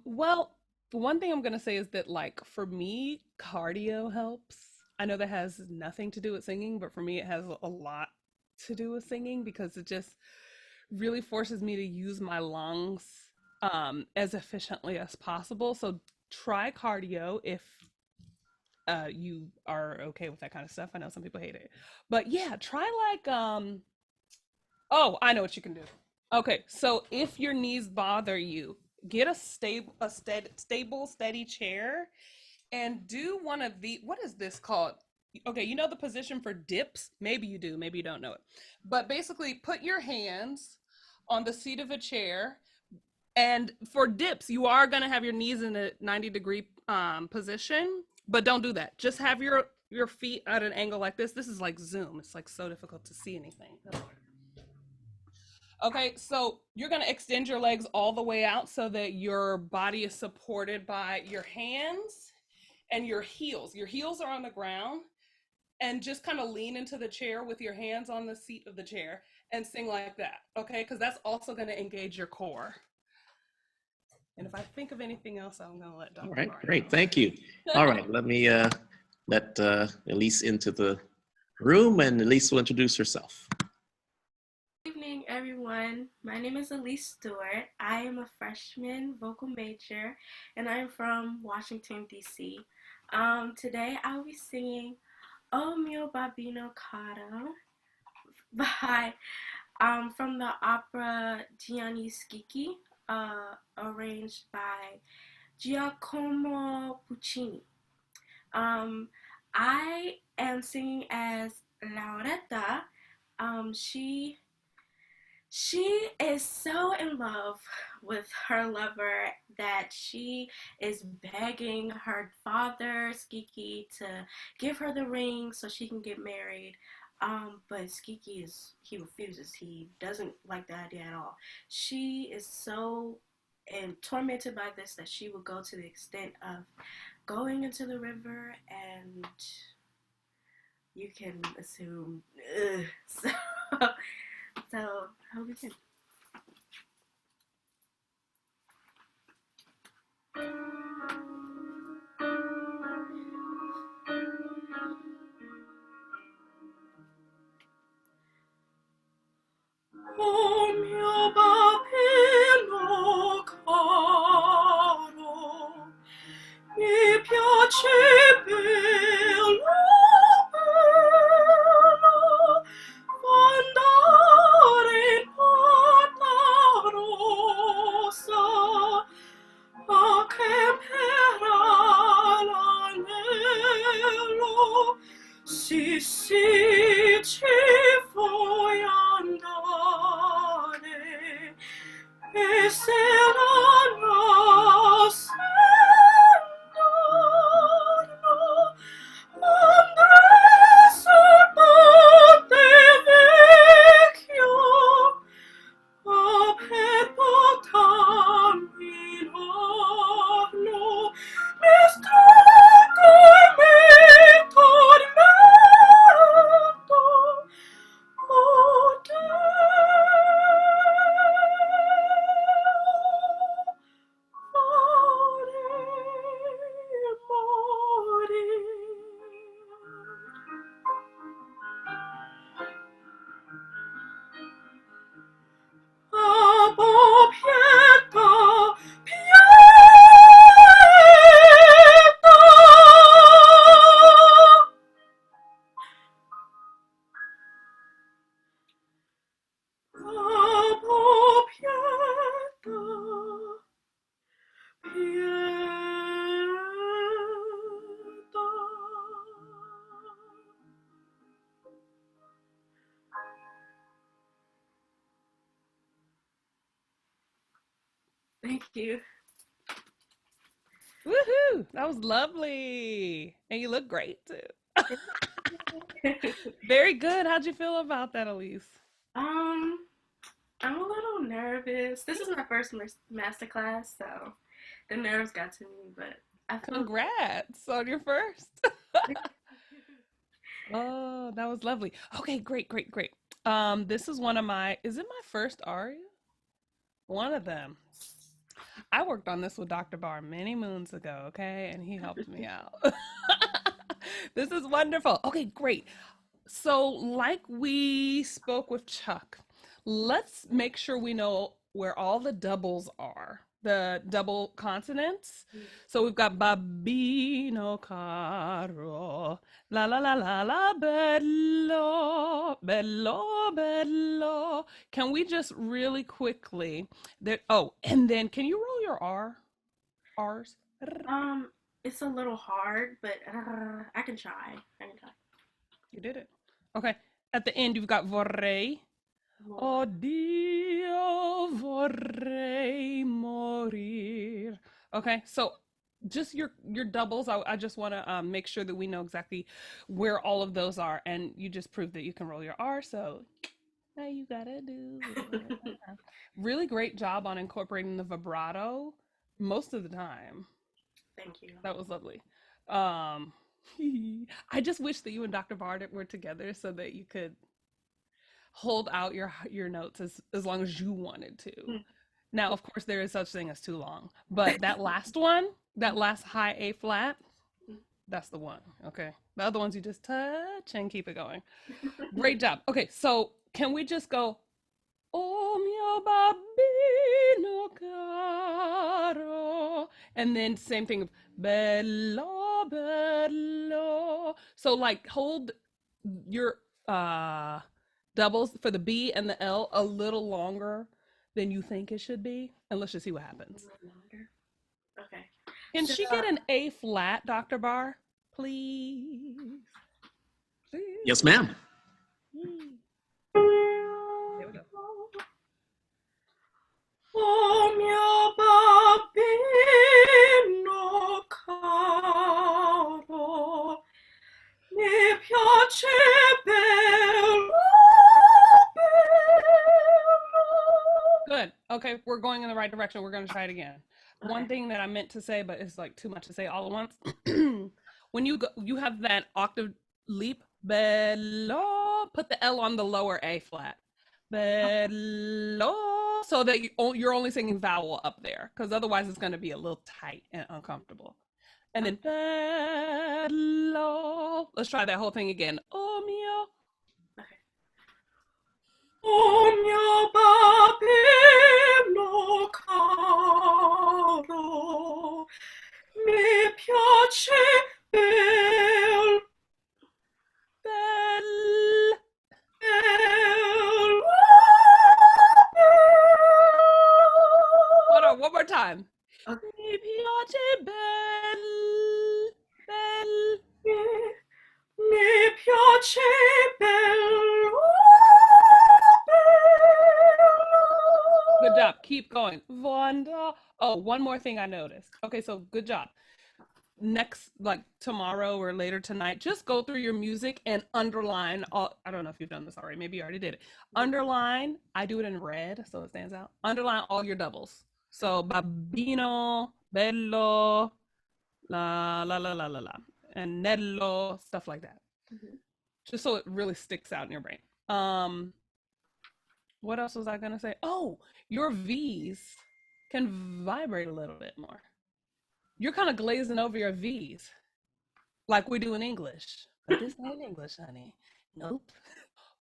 Well, one thing I'm gonna say is that like for me, cardio helps. I know that has nothing to do with singing, but for me it has a lot to do with singing because it just really forces me to use my lungs as efficiently as possible. So try cardio if you are okay with that kind of stuff. I know some people hate it, but yeah, try like oh, I know what you can do. Okay, so if your knees bother you, get a stable, steady chair and do one of the, what is this called? Okay, you know the position for dips? Maybe you do, maybe you don't know it. But basically put your hands on the seat of a chair, and for dips, you are gonna have your knees in a 90-degree position, but don't do that. Just have your feet at an angle like this. This is like Zoom. It's like so difficult to see anything. Okay, so you're gonna extend your legs all the way out so that your body is supported by your hands and your heels. Your heels are on the ground, and just kind of lean into the chair with your hands on the seat of the chair and sing like that, okay? Because that's also gonna engage your core. And if I think of anything else, I'm gonna let Dr. All right, Barr great, know. thank you. All right, let me let Alyse into the room, and Alyse will introduce herself. Good evening, everyone. My name is Alyse Stewart. I am a freshman vocal major, and I'm from Washington, D.C. Today, I'll be singing O Mio Babino Caro by from the opera Gianni Schicchi, arranged by Giacomo Puccini. I am singing as Lauretta. She is so in love with her lover that she is begging her father, Schicchi, to give her the ring so she can get married. But Schicchi he refuses. He doesn't like the idea at all. She is so tormented by this that she will go to the extent of going into the river, and you can assume. So hope you can. Oh mio babino caro, mi piace bello, bello, andare in porta rossa, a che per l'anello, sì, sì, ci vuoi andare, e se la nascendono, andrei sul ponte vecchio, a per camminarlo, mi stringo e mi tormento, oh Thank you. Woohoo! That was lovely. And you look great too. Very good. How'd you feel about that, Alyse? I'm a little nervous. This is my first masterclass, so the nerves got to me, but I feel Congrats on your first. Oh, that was lovely. Okay, great, great, great. This is one of my, is it my first aria? One of them. I worked on this with Dr. Barr many moons ago, okay? And he helped me out. This is wonderful. Okay, great. So, like we spoke with Chuck, let's make sure we know where all the doubles are, the double consonants. So we've got babino caro, la la la la la, bello, bello, bello. Can we just really quickly that? Oh, and then can you roll your R's? it's a little hard, but I can try. You did it. Okay. At the end, you've got vorrei. Oh Dio, vorrei morir. Okay, so just your doubles. I just want to make sure that we know exactly where all of those are, and you just proved that you can roll your R. So Now you gotta do it. Really great job on incorporating the vibrato most of the time. Thank you. That was lovely. Um, I just wish that you and Dr. Barr were together so that you could hold out your notes as long as you wanted to. Now, of course, there is such thing as too long, but that last one, that last high A flat, that's the one. Okay, the other ones you just touch and keep it going. Great job. Okay, so can we just go? Oh mio babbino caro, and then same thing. Bello, bello. So like hold your doubles for the B and the L a little longer than you think it should be, and let's just see what happens. Okay. Can she get an A flat, Dr. Barr? Please. Please. Yes, ma'am. There we go. Oh mio babbino caro, mi piace bello, bello. Good. Okay, we're going in the right direction. We're going to try it again. Okay. One thing that I meant to say, but it's like too much to say all at once. When you go, you have that octave leap. Bello. Put the L on the lower A flat. Bello. So that you're only singing vowel up there, because otherwise it's going to be a little tight and uncomfortable. And then bello. Let's try that whole thing again. Oh mio. Oh mio babbino caro, mi piace bello, Bello. bello, Hold on, one more time. Okay. Mi piace bel. Mi piace bello, bello. Good job. Keep going. Wanda. Oh, one more thing I noticed. Okay, so good job. Next, like tomorrow or later tonight, just go through your music and underline all. I don't know if you've done this already. Maybe you already did it. Underline. I do it in red, so it stands out. Underline all your doubles. So babino, bello, la la la la la la, and nello, stuff like that. Just so it really sticks out in your brain. What else was I gonna say? Oh, your V's can vibrate a little bit more. You're kind of glazing over your V's like we do in English. But this ain't English, honey. Nope.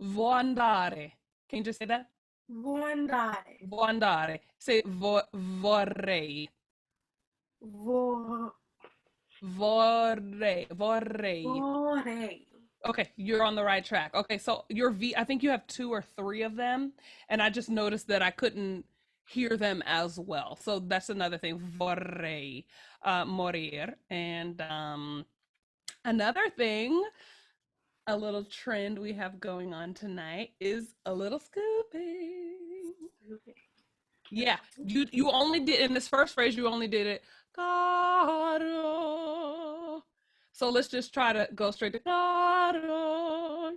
Vuandare. Can you just say that? Vuandare. Vuandare. Say vorrei. Vorrei. Vorrei. Vorrei. Okay, you're on the right track. Okay, so your V, I think you have 2 or 3 of them, and I just noticed that I couldn't hear them as well. So that's another thing. Vorrei, morir. And another thing, a little trend we have going on tonight is a little scooping. Yeah, you only did, in this first phrase, you only did it, caro. So let's just try to go straight to caro.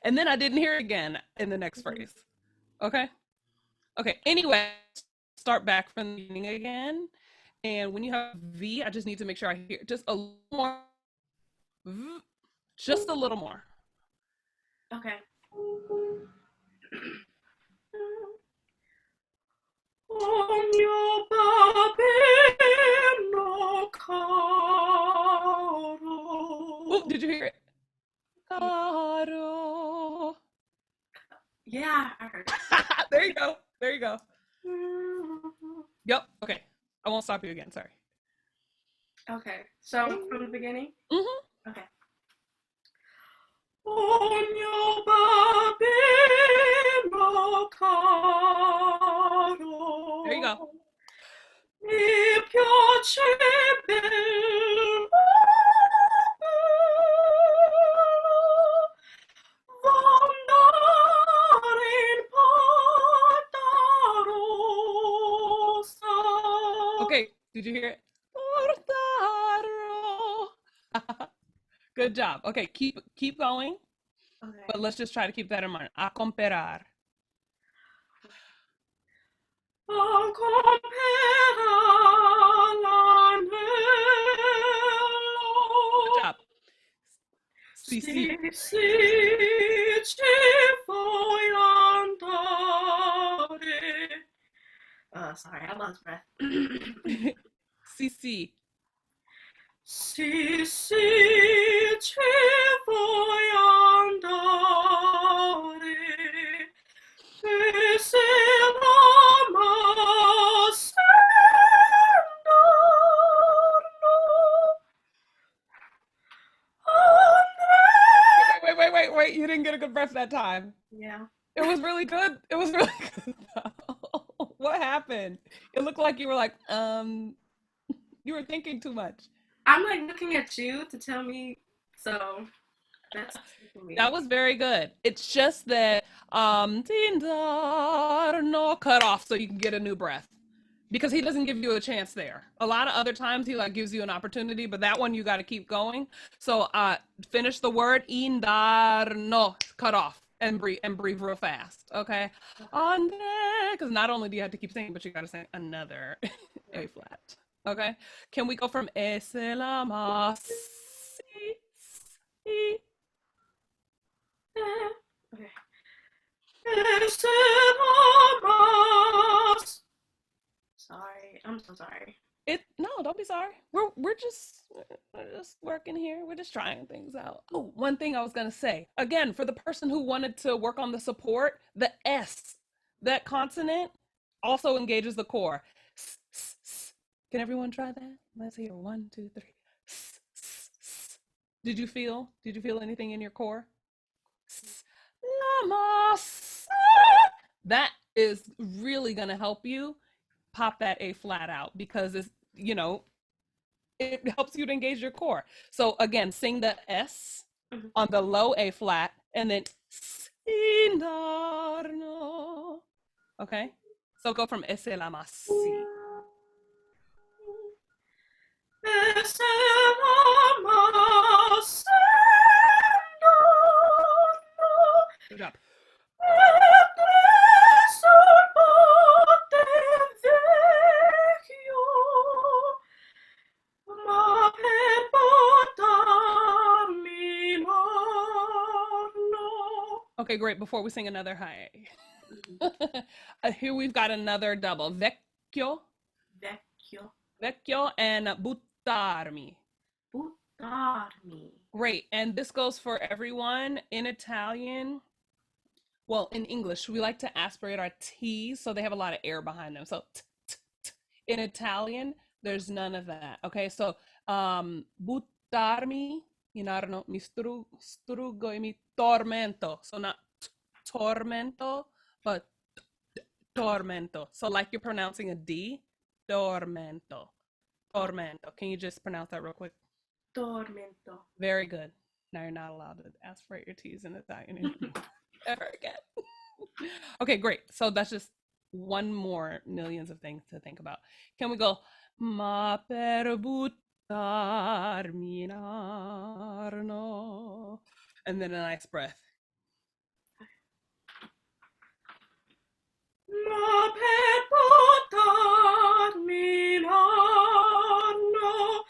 And then I didn't hear it again in the next phrase. Okay? Okay, anyway, start back from the beginning again. And when you have V, I just need to make sure I hear just a little more. Just a little more. Okay. Oh mio babbino caro. Oh, did you hear it? Caro. Yeah, I heard it. There you go. There you go. Yep. Okay. I won't stop you again. Sorry. Okay. So from the beginning? Mm-hmm. Okay. Oh mio babbino caro. There you go. Mi piace bello, andare in porta rossa. Okay. Did you hear it? Portaro. Good job. Okay. Keep going. Okay. But let's just try to keep that in mind. A comparar. Good job. Si, si. Sorry, I lost breath. Si, si. Si, si, ci voglio andare, e se l'amasse Wait. You didn't get a good breath that time. Yeah. It was really good. It was really good. What happened? It looked like you were like, you were thinking too much. I'm like looking at you to tell me, so that's me. That was very good. It's just that no cut off so you can get a new breath. Because he doesn't give you a chance there. A lot of other times he like gives you an opportunity, but that one you got to keep going. So finish the word indarno, cut off and breathe real fast. Okay, because not only do you have to keep singing, but you got to sing another A flat. Okay, can we go from ese la ma si si? Okay. Sorry, I'm so sorry. No, don't be sorry. We're just working here. We're just trying things out. Oh, one thing I was gonna say again for the person who wanted to work on the support, the S, that consonant also engages the core. S, s, s. Can everyone try that? Let's hear 1, 2, 3. S, s, s. Did you feel anything in your core? S, lama, s. That is really gonna help you pop that A flat out because it's, it helps you to engage your core. So again, sing the S on the low A flat and then Sindarno. Okay? So go from ese la ma si. Good job. Okay, great. Before we sing another high, here we've got another double. Vecchio. Vecchio and buttarmi. Great. And this goes for everyone in Italian. Well, in English, we like to aspirate our T's, so they have a lot of air behind them. So in Italian, there's none of that. Okay, so buttarmi, mi struggo e mi tormento. So not tormento, but tormento. So like you're pronouncing a D, tormento. Tormento. Can you just pronounce that real quick? Tormento. Very good. Now you're not allowed to aspirate your T's in Italian anymore. Ever again. Okay, great. So that's just one more millions of things to think about. Can we go ma per buttarmi in arno, and then a nice breath. Ma per buttarmi in arno,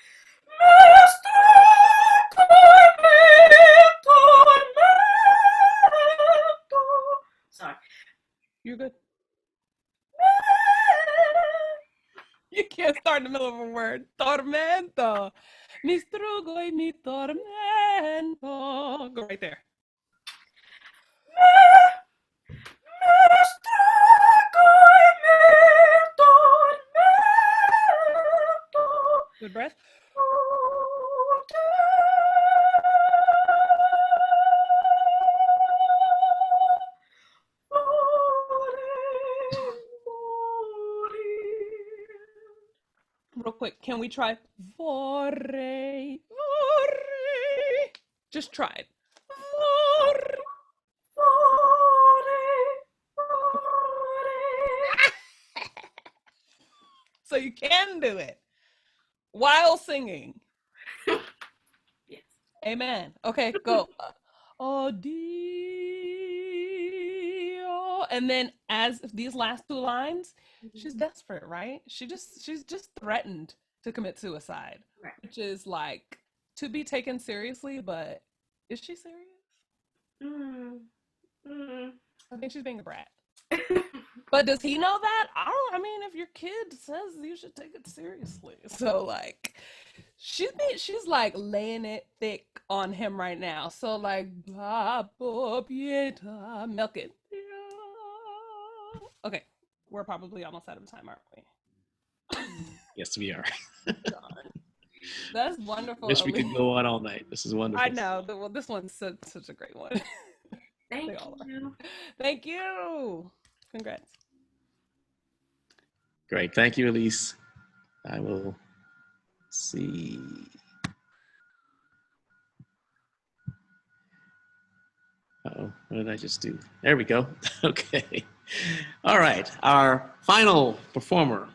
sorry. You're good. You can't start in the middle of a word. Tormento. Mi struggo e mi tormento. Go right there. Good breath. Real quick, can we try vorrei? Just try it. So you can do it while singing. Yes. Amen. Okay, go. Oh, dear. and then as these last two lines, she's desperate, right? She's just threatened to commit suicide, Right. which is like to be taken seriously, but is she serious? I think she's being a brat. But does he know that? I mean, if your kid says you should take it seriously. So like she's like laying it thick on him right now. So like milk it. Okay, we're probably almost out of time, aren't we? Yes, we are. That's wonderful. Wish we could go on all night. This is wonderful. I know. Well, this one's such a great one. Thank you. Thank you. Congrats. Great. Thank you, Alyse. I will see. Uh-oh, what did I just do? There we go. Okay. All right. Our final performer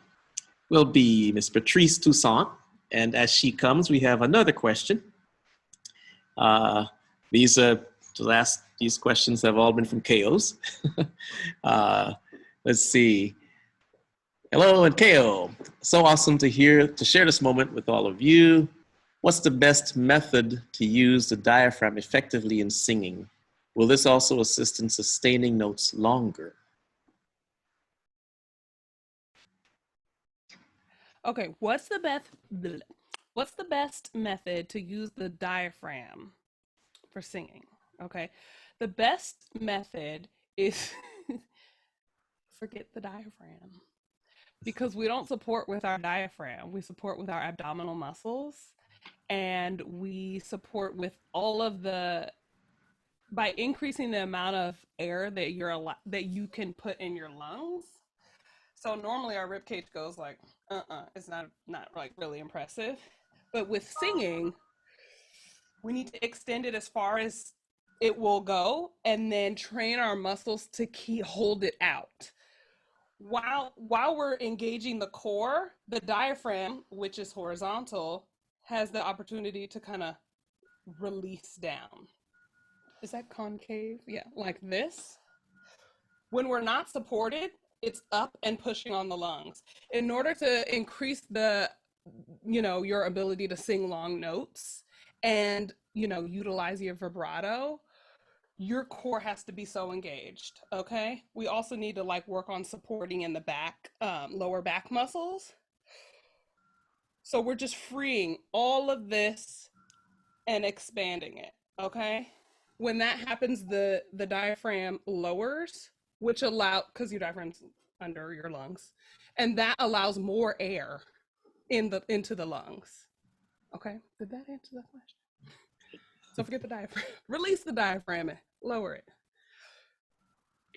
will be Miss Patrice Toussaint. And as she comes, we have another question. These questions have all been from KOs. Let's see. Hello, and KO. So awesome to share this moment with all of you. What's the best method to use the diaphragm effectively in singing? Will this also assist in sustaining notes longer? Okay, what's the best method to use the diaphragm for singing? Okay, the best method is forget the diaphragm, because we don't support with our diaphragm. We support with our abdominal muscles, and we support with all of by increasing the amount of air that you can put in your lungs. So normally our rib cage goes like, it's not like really impressive. But with singing, we need to extend it as far as it will go, and then train our muscles to hold it out. While we're engaging the core, the diaphragm, which is horizontal, has the opportunity to kind of release down. Is that concave? Yeah, like this. When we're not supported, it's up and pushing on the lungs. In order to increase your ability to sing long notes and, utilize your vibrato, your core has to be so engaged, okay? We also need to work on supporting in the back, lower back muscles. So we're just freeing all of this and expanding it, okay? When that happens, the diaphragm lowers, which because your diaphragm's under your lungs, and that allows more air into the lungs. Okay, did that answer the question? So forget the diaphragm. Release the diaphragm and lower it.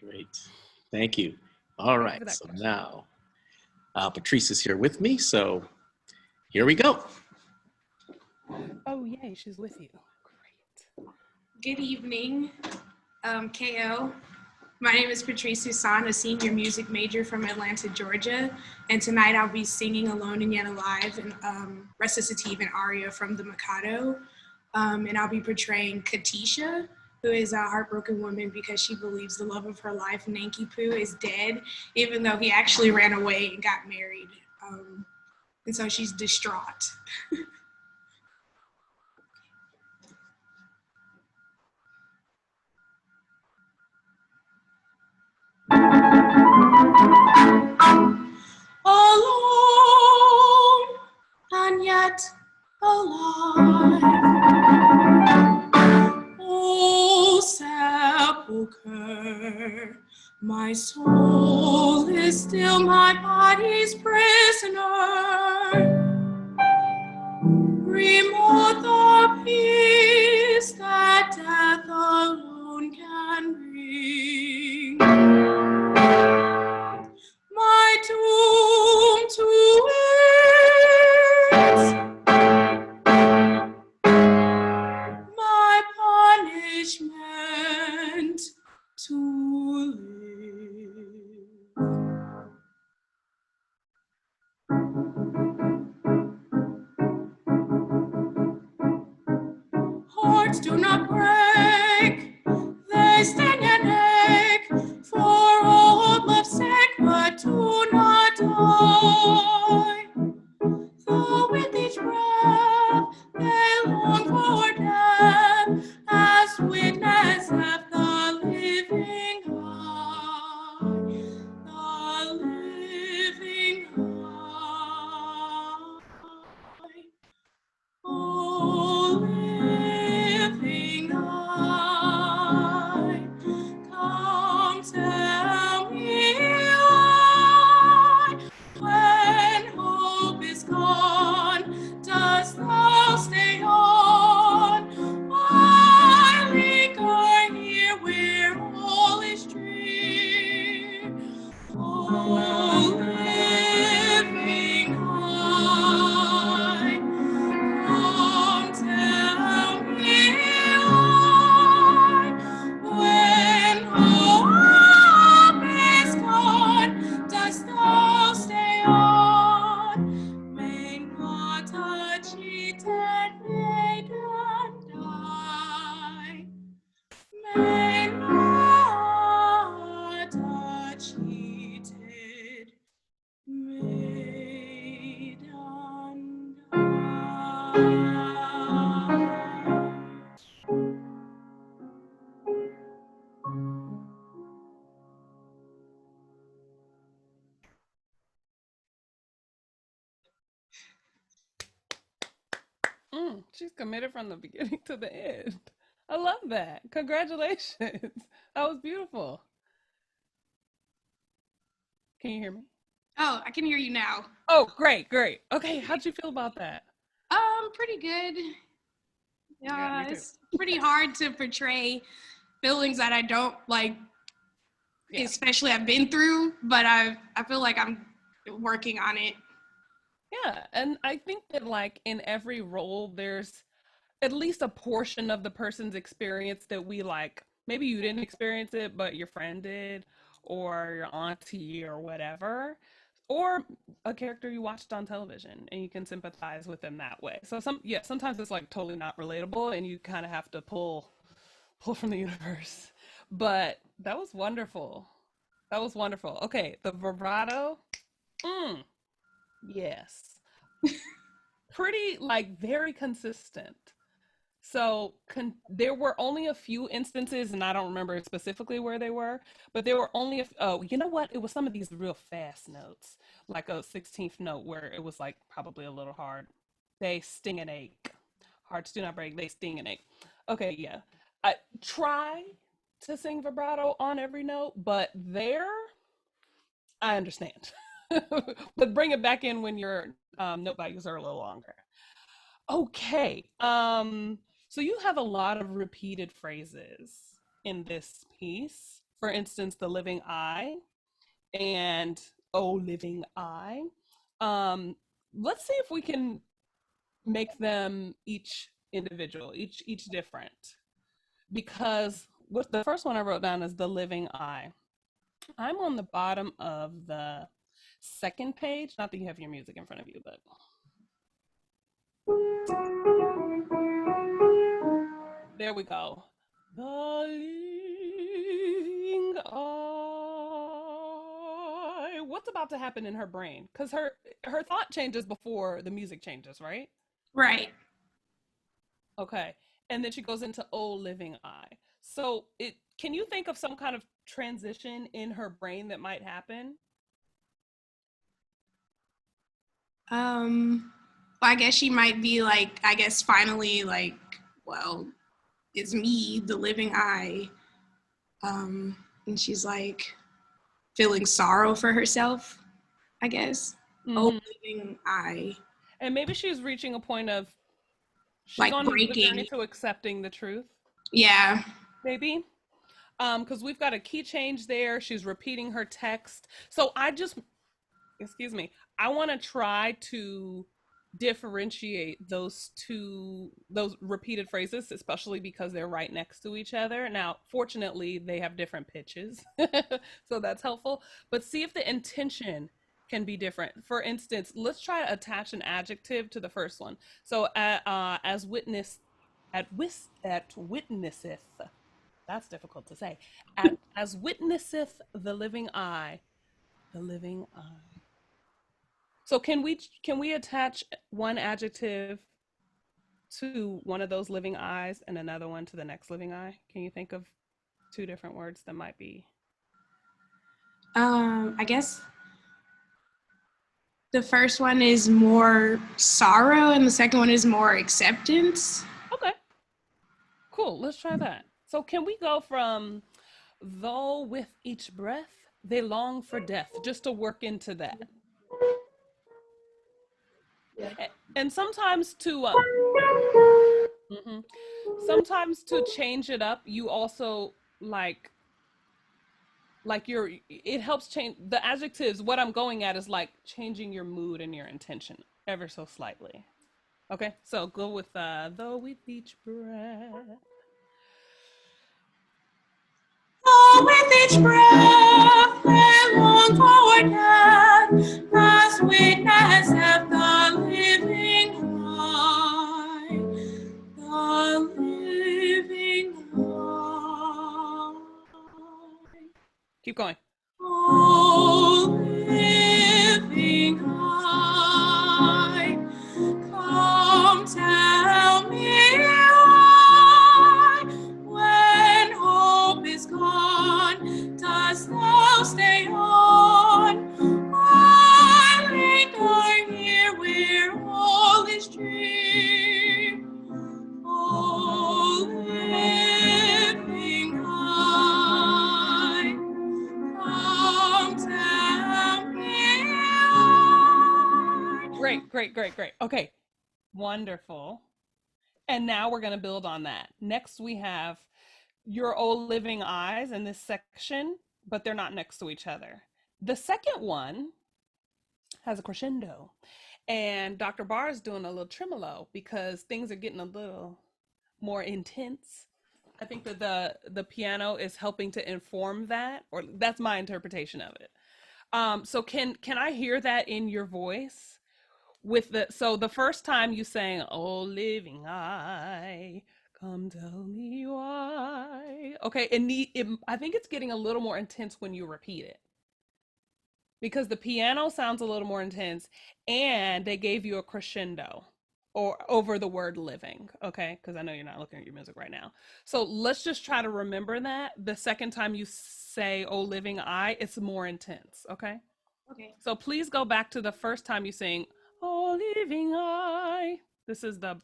Great, thank you. All right, so now Patrice is here with me, so here we go. Oh yay, she's with you. Great. Good evening, KO. My name is Patrice Toussaint, a senior music major from Atlanta, Georgia. And tonight I'll be singing Alone and Yet Alive and recitative and aria from The Mikado. And I'll be portraying Katisha, who is a heartbroken woman because she believes the love of her life, Nanki Poo, is dead, even though he actually ran away and got married. And so she's distraught. Alone and yet alive, oh sepulcher, my soul is still my body's prisoner. Remote the peace that death alone can bring. My doom to wait, my punishment to live. Hearts do not break, they stand and ache for all. living eye, come tell me why, when hope is gone, dost thou stay on? May not a cheated maiden die. May not a cheated maiden die. She's committed from the beginning to the end. I love that. Congratulations. That was beautiful. Can you hear me? Oh, I can hear you now. Oh, great. Okay, how'd you feel about that? Pretty good. Yeah, me too. It's pretty hard to portray feelings that I don't like, Yeah. especially I've been through, but I feel like I'm working on it. Yeah, and I think that like in every role, there's at least a portion of the person's experience that we like. Maybe you didn't experience it, but your friend did, or your auntie, or whatever, or a character you watched on television, and you can sympathize with them that way. So sometimes it's like totally not relatable, and you kind of have to pull from the universe. But that was wonderful. That was wonderful. Okay, the vibrato. Yes. Pretty like very consistent. So there were only a few instances, and I don't remember specifically where they were, but there were only oh, you know what? It was some of these real fast notes, like a 16th note where it was like probably a little hard. They sting and ache. Hearts do not break, they sting and ache. Okay, yeah. I try to sing vibrato on every note, but there, I understand. But bring it back in when your note values are a little longer. Okay. So you have a lot of repeated phrases in this piece. For instance, the living I and oh living I. Let's see if we can make them each individual, each different. Because what the first one I wrote down is the living I. I'm on the bottom of the second page. Not that you have your music in front of you, but there we go. The living eye. What's about to happen in her brain? Because her thought changes before the music changes, right? Right. Okay. And then she goes into oh living eye. So can you think of some kind of transition in her brain that might happen? I guess she might be like, I guess finally like, well, it's me, the living I. And she's like feeling sorrow for herself, I guess. Oh, living I. And maybe she's reaching a point of she's like on the journey breaking. to accepting the truth. Yeah. Maybe. Because we've got a key change there. She's repeating her text. So excuse me, I want to try to differentiate those repeated phrases, especially because they're right next to each other. Now, fortunately, they have different pitches, so that's helpful. But see if the intention can be different. For instance, let's try to attach an adjective to the first one. So, as witnesseth. That's difficult to say. As witnesseth the living eye, the living eye. So can we attach one adjective to one of those living eyes and another one to the next living eye? Can you think of two different words that might be? I guess the first one is more sorrow and the second one is more acceptance. Okay. Cool. Let's try that. So can we go from though with each breath they long for death, just to work into that. And sometimes sometimes to change it up, you also like Like it helps change the adjectives. What I'm going at is like changing your mood and your intention ever so slightly. Okay, so go with though with each breath. Oh, with each breath, I long for death, as witness of the living I, the living I. Keep going. Oh, living I, come tell me why, when hope is gone, dost thou stay on? I linger here where all is dream. Oh, living I, come tell me why. Great. Okay, wonderful. And now we're going to build on that. Next, we have your old living eyes in this section, but they're not next to each other. The second one has a crescendo, and Dr. Barr is doing a little tremolo because things are getting a little more intense. I think that the piano is helping to inform that, or that's my interpretation of it. So can I hear that in your voice? With the first time you sang "Oh Living I, come tell me why." Okay, I think it's getting a little more intense when you repeat it because the piano sounds a little more intense, and they gave you a crescendo or over the word living. Okay, because I know you're not looking at your music right now. So let's just try to remember that the second time you say "Oh Living I," it's more intense. Okay. Okay. So please go back to the first time you sing, "Oh, living I." This is the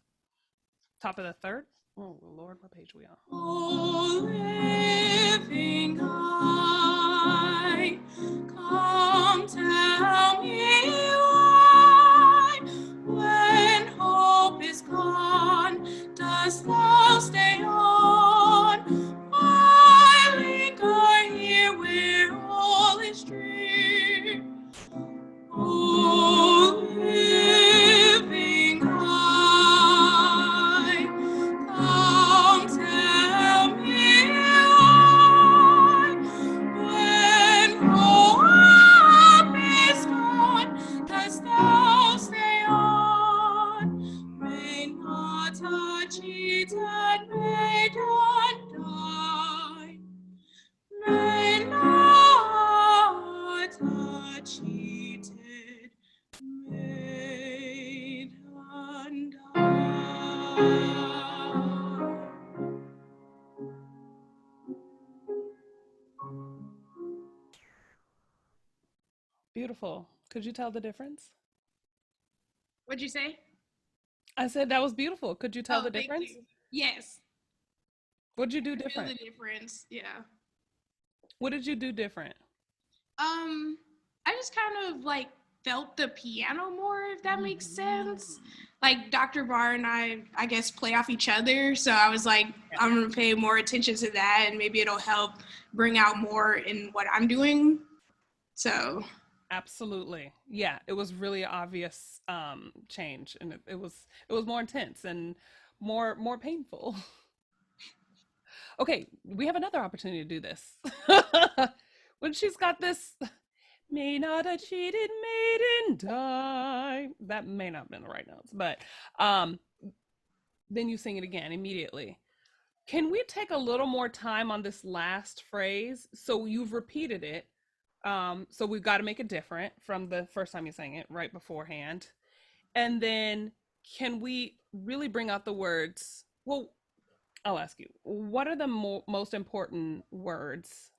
top of the third. Oh, Lord, what page are we on? Oh, living I, come tell me why, when hope is gone, dost thou stay on? I linger here where all is dream. Oh, living I, come tell me why, when hope is gone, dost thou stay on? May not a cheated maiden die, may not a cheated maiden die. Beautiful. Could you tell the difference? What'd you say? I said that was beautiful. Could you tell the Thank difference? you. Yes. What'd you do Feel different? the difference. Yeah. What did you do different? I just kind of like felt the piano more, if that makes sense. Like Dr. Barr and I guess play off each other. So I was like, I'm gonna pay more attention to that, and maybe it'll help bring out more in what I'm doing. So Absolutely. Yeah, it was really obvious change, and it was more intense and more painful. Okay, we have another opportunity to do this. When she's got this, may not a cheated maiden die. That may not have been the right notes, but um, then you sing it again immediately. Can we take a little more time on this last phrase? So you've repeated it. So we've got to make it different from the first time you sang it right beforehand. And then can we really bring out the words? Well, I'll ask you, what are the most important words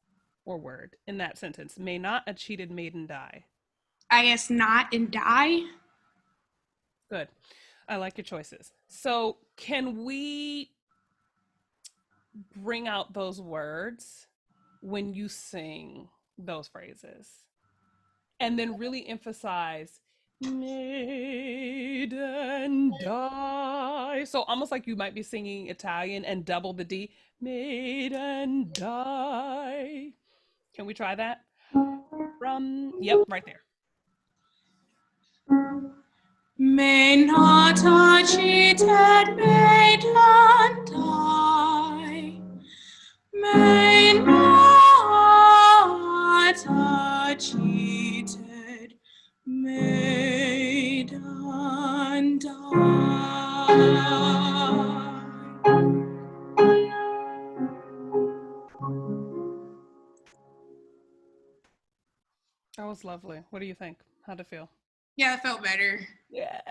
or word in that sentence? May not a cheated maiden die. I guess not and die. Good. I like your choices. So can we bring out those words when you sing those phrases? And then really emphasize maiden die. So almost like you might be singing Italian and double the D. Maiden die. Can we try that? Yep, right there. May not a cheated maiden die. May not a cheated maiden die. That was lovely. What do you think? How'd it feel? Yeah, it felt better. Yeah.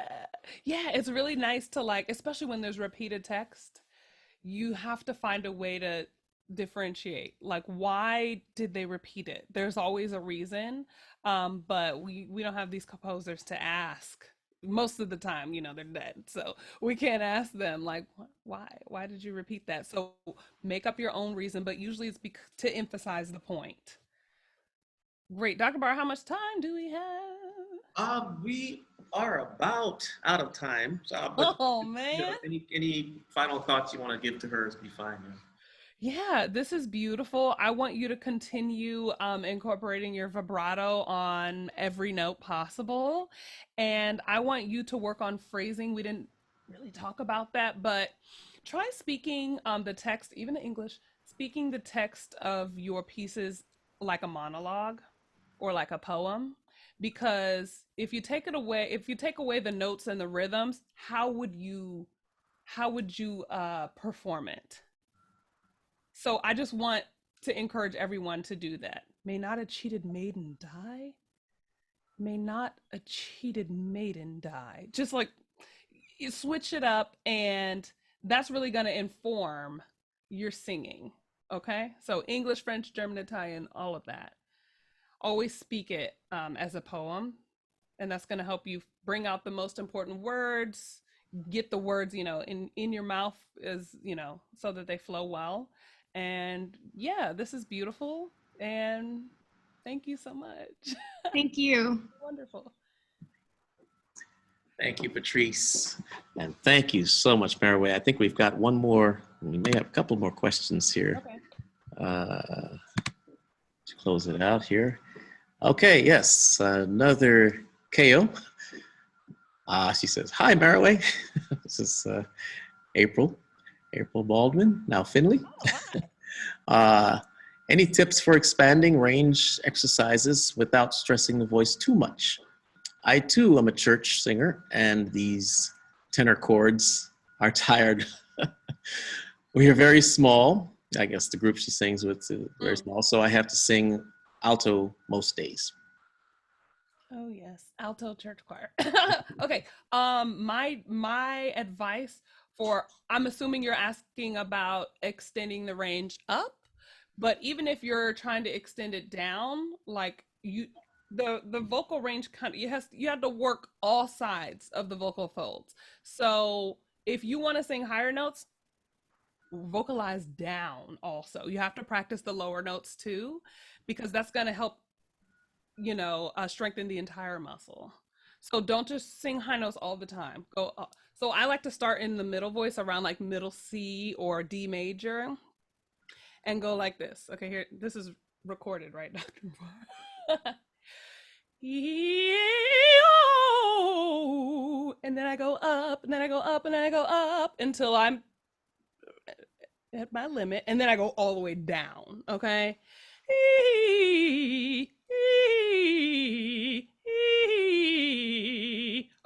Yeah, it's really nice to like, especially when there's repeated text, you have to find a way to differentiate. Like, why did they repeat it? There's always a reason, but we don't have these composers to ask. Most of the time, you know, they're dead, so we can't ask them like, why did you repeat that? So make up your own reason, but usually it's to emphasize the point. Great, Dr. Barr, how much time do we have? We are about out of time. But Oh you know, man. any final thoughts you want to give to her is be fine. Yeah, this is beautiful. I want you to continue incorporating your vibrato on every note possible. And I want you to work on phrasing. We didn't really talk about that, but try speaking the text, even in English, speaking the text of your pieces like a monologue or like a poem. Because if you take away the notes and the rhythms, how would you perform it? So I just want to encourage everyone to do that. May not a cheated maiden die? May not a cheated maiden die? Just like you switch it up, and that's really going to inform your singing. Okay? So English, French, German, Italian, all of that. Always speak it as a poem, and that's going to help you bring out the most important words, get the words, you know, in your mouth, is, you know, so that they flow well. And yeah, this is beautiful, and thank you so much. Thank you. Wonderful. Thank you, Patrice. And thank you so much, Meroe. I think we've got one more, we may have a couple more questions here. Okay. To close it out here. Okay, yes, another KO. She says, hi, Meroe. This is April Baldwin, now Finley. Any tips for expanding range exercises without stressing the voice too much? I too am a church singer, and these tenor chords are tired. We are very small. I guess the group she sings with is very small, so I have to sing alto most days. Oh yes, alto church choir. Okay. My advice for, I'm assuming you're asking about extending the range up, but even if you're trying to extend it down, like the vocal range kind of, you have to work all sides of the vocal folds. So if you want to sing higher notes, vocalize down also. You have to practice the lower notes too, because that's going to help, you know, strengthen the entire muscle. So don't just sing high notes all the time. Go up. So I like to start in the middle voice around like middle C or D major and go like this. Okay, here, this is recorded, right, Dr. Barr? And then I go up, and then I go up, and then I go up until I'm at my limit, and then I go all the way down, okay?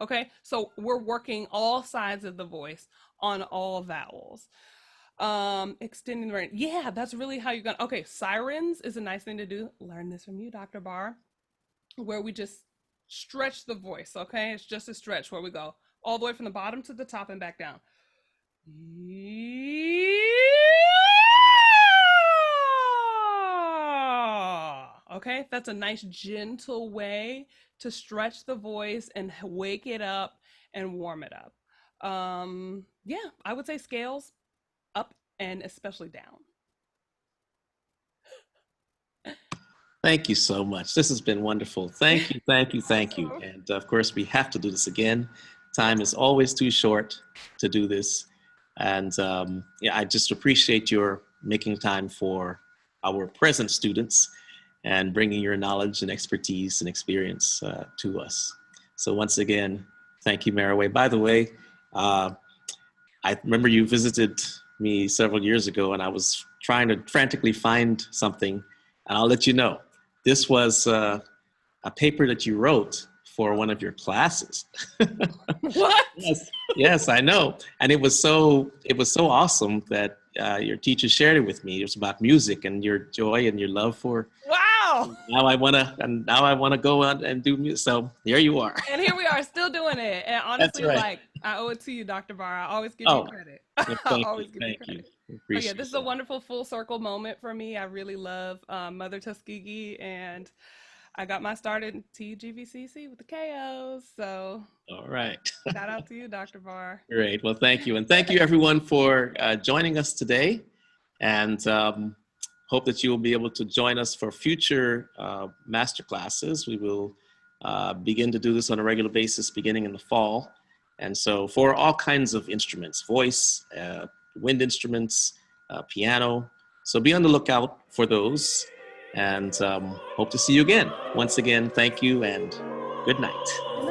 Okay, so we're working all sides of the voice on all vowels. Extending the range. Yeah, that's really how you're gonna, okay, sirens is a nice thing to do. Learn this from you, Dr. Barr, where we just stretch the voice, okay? It's just a stretch where we go all the way from the bottom to the top and back down. Okay, that's a nice gentle way to stretch the voice and wake it up and warm it up. Yeah, I would say scales up and especially down. Thank you so much. This has been wonderful. Thank you, thank you, thank you. And of course, we have to do this again. Time is always too short to do this. And yeah, I just appreciate your making time for our present students. and bringing your knowledge and expertise and experience to us. So once again, thank you, Meroe. By the way, I remember you visited me several years ago, and I was trying to frantically find something, and I'll let you know. This was a paper that you wrote for one of your classes. What? Yes, I know. And it was so awesome that your teacher shared it with me. It was about music and your joy and your love for. Wow. Now I wanna go out and do music. So there you are. And here we are, still doing it. And honestly, That's right. like, I owe it to you, Dr. Barr. I always give you credit. Well, I always give you thank credit. you. But yeah, this is a wonderful full circle moment for me. I really love Mother Tuskegee, and I got my start in TGVCC with the KOs. So All right. shout out to you, Dr. Barr. Great. Well, thank you. And thank you, everyone, for joining us today. And hope that you will be able to join us for future master classes. We will begin to do this on a regular basis beginning in the fall. And so for all kinds of instruments, voice, wind instruments, piano. So be on the lookout for those, and hope to see you again. Once again, thank you and good night.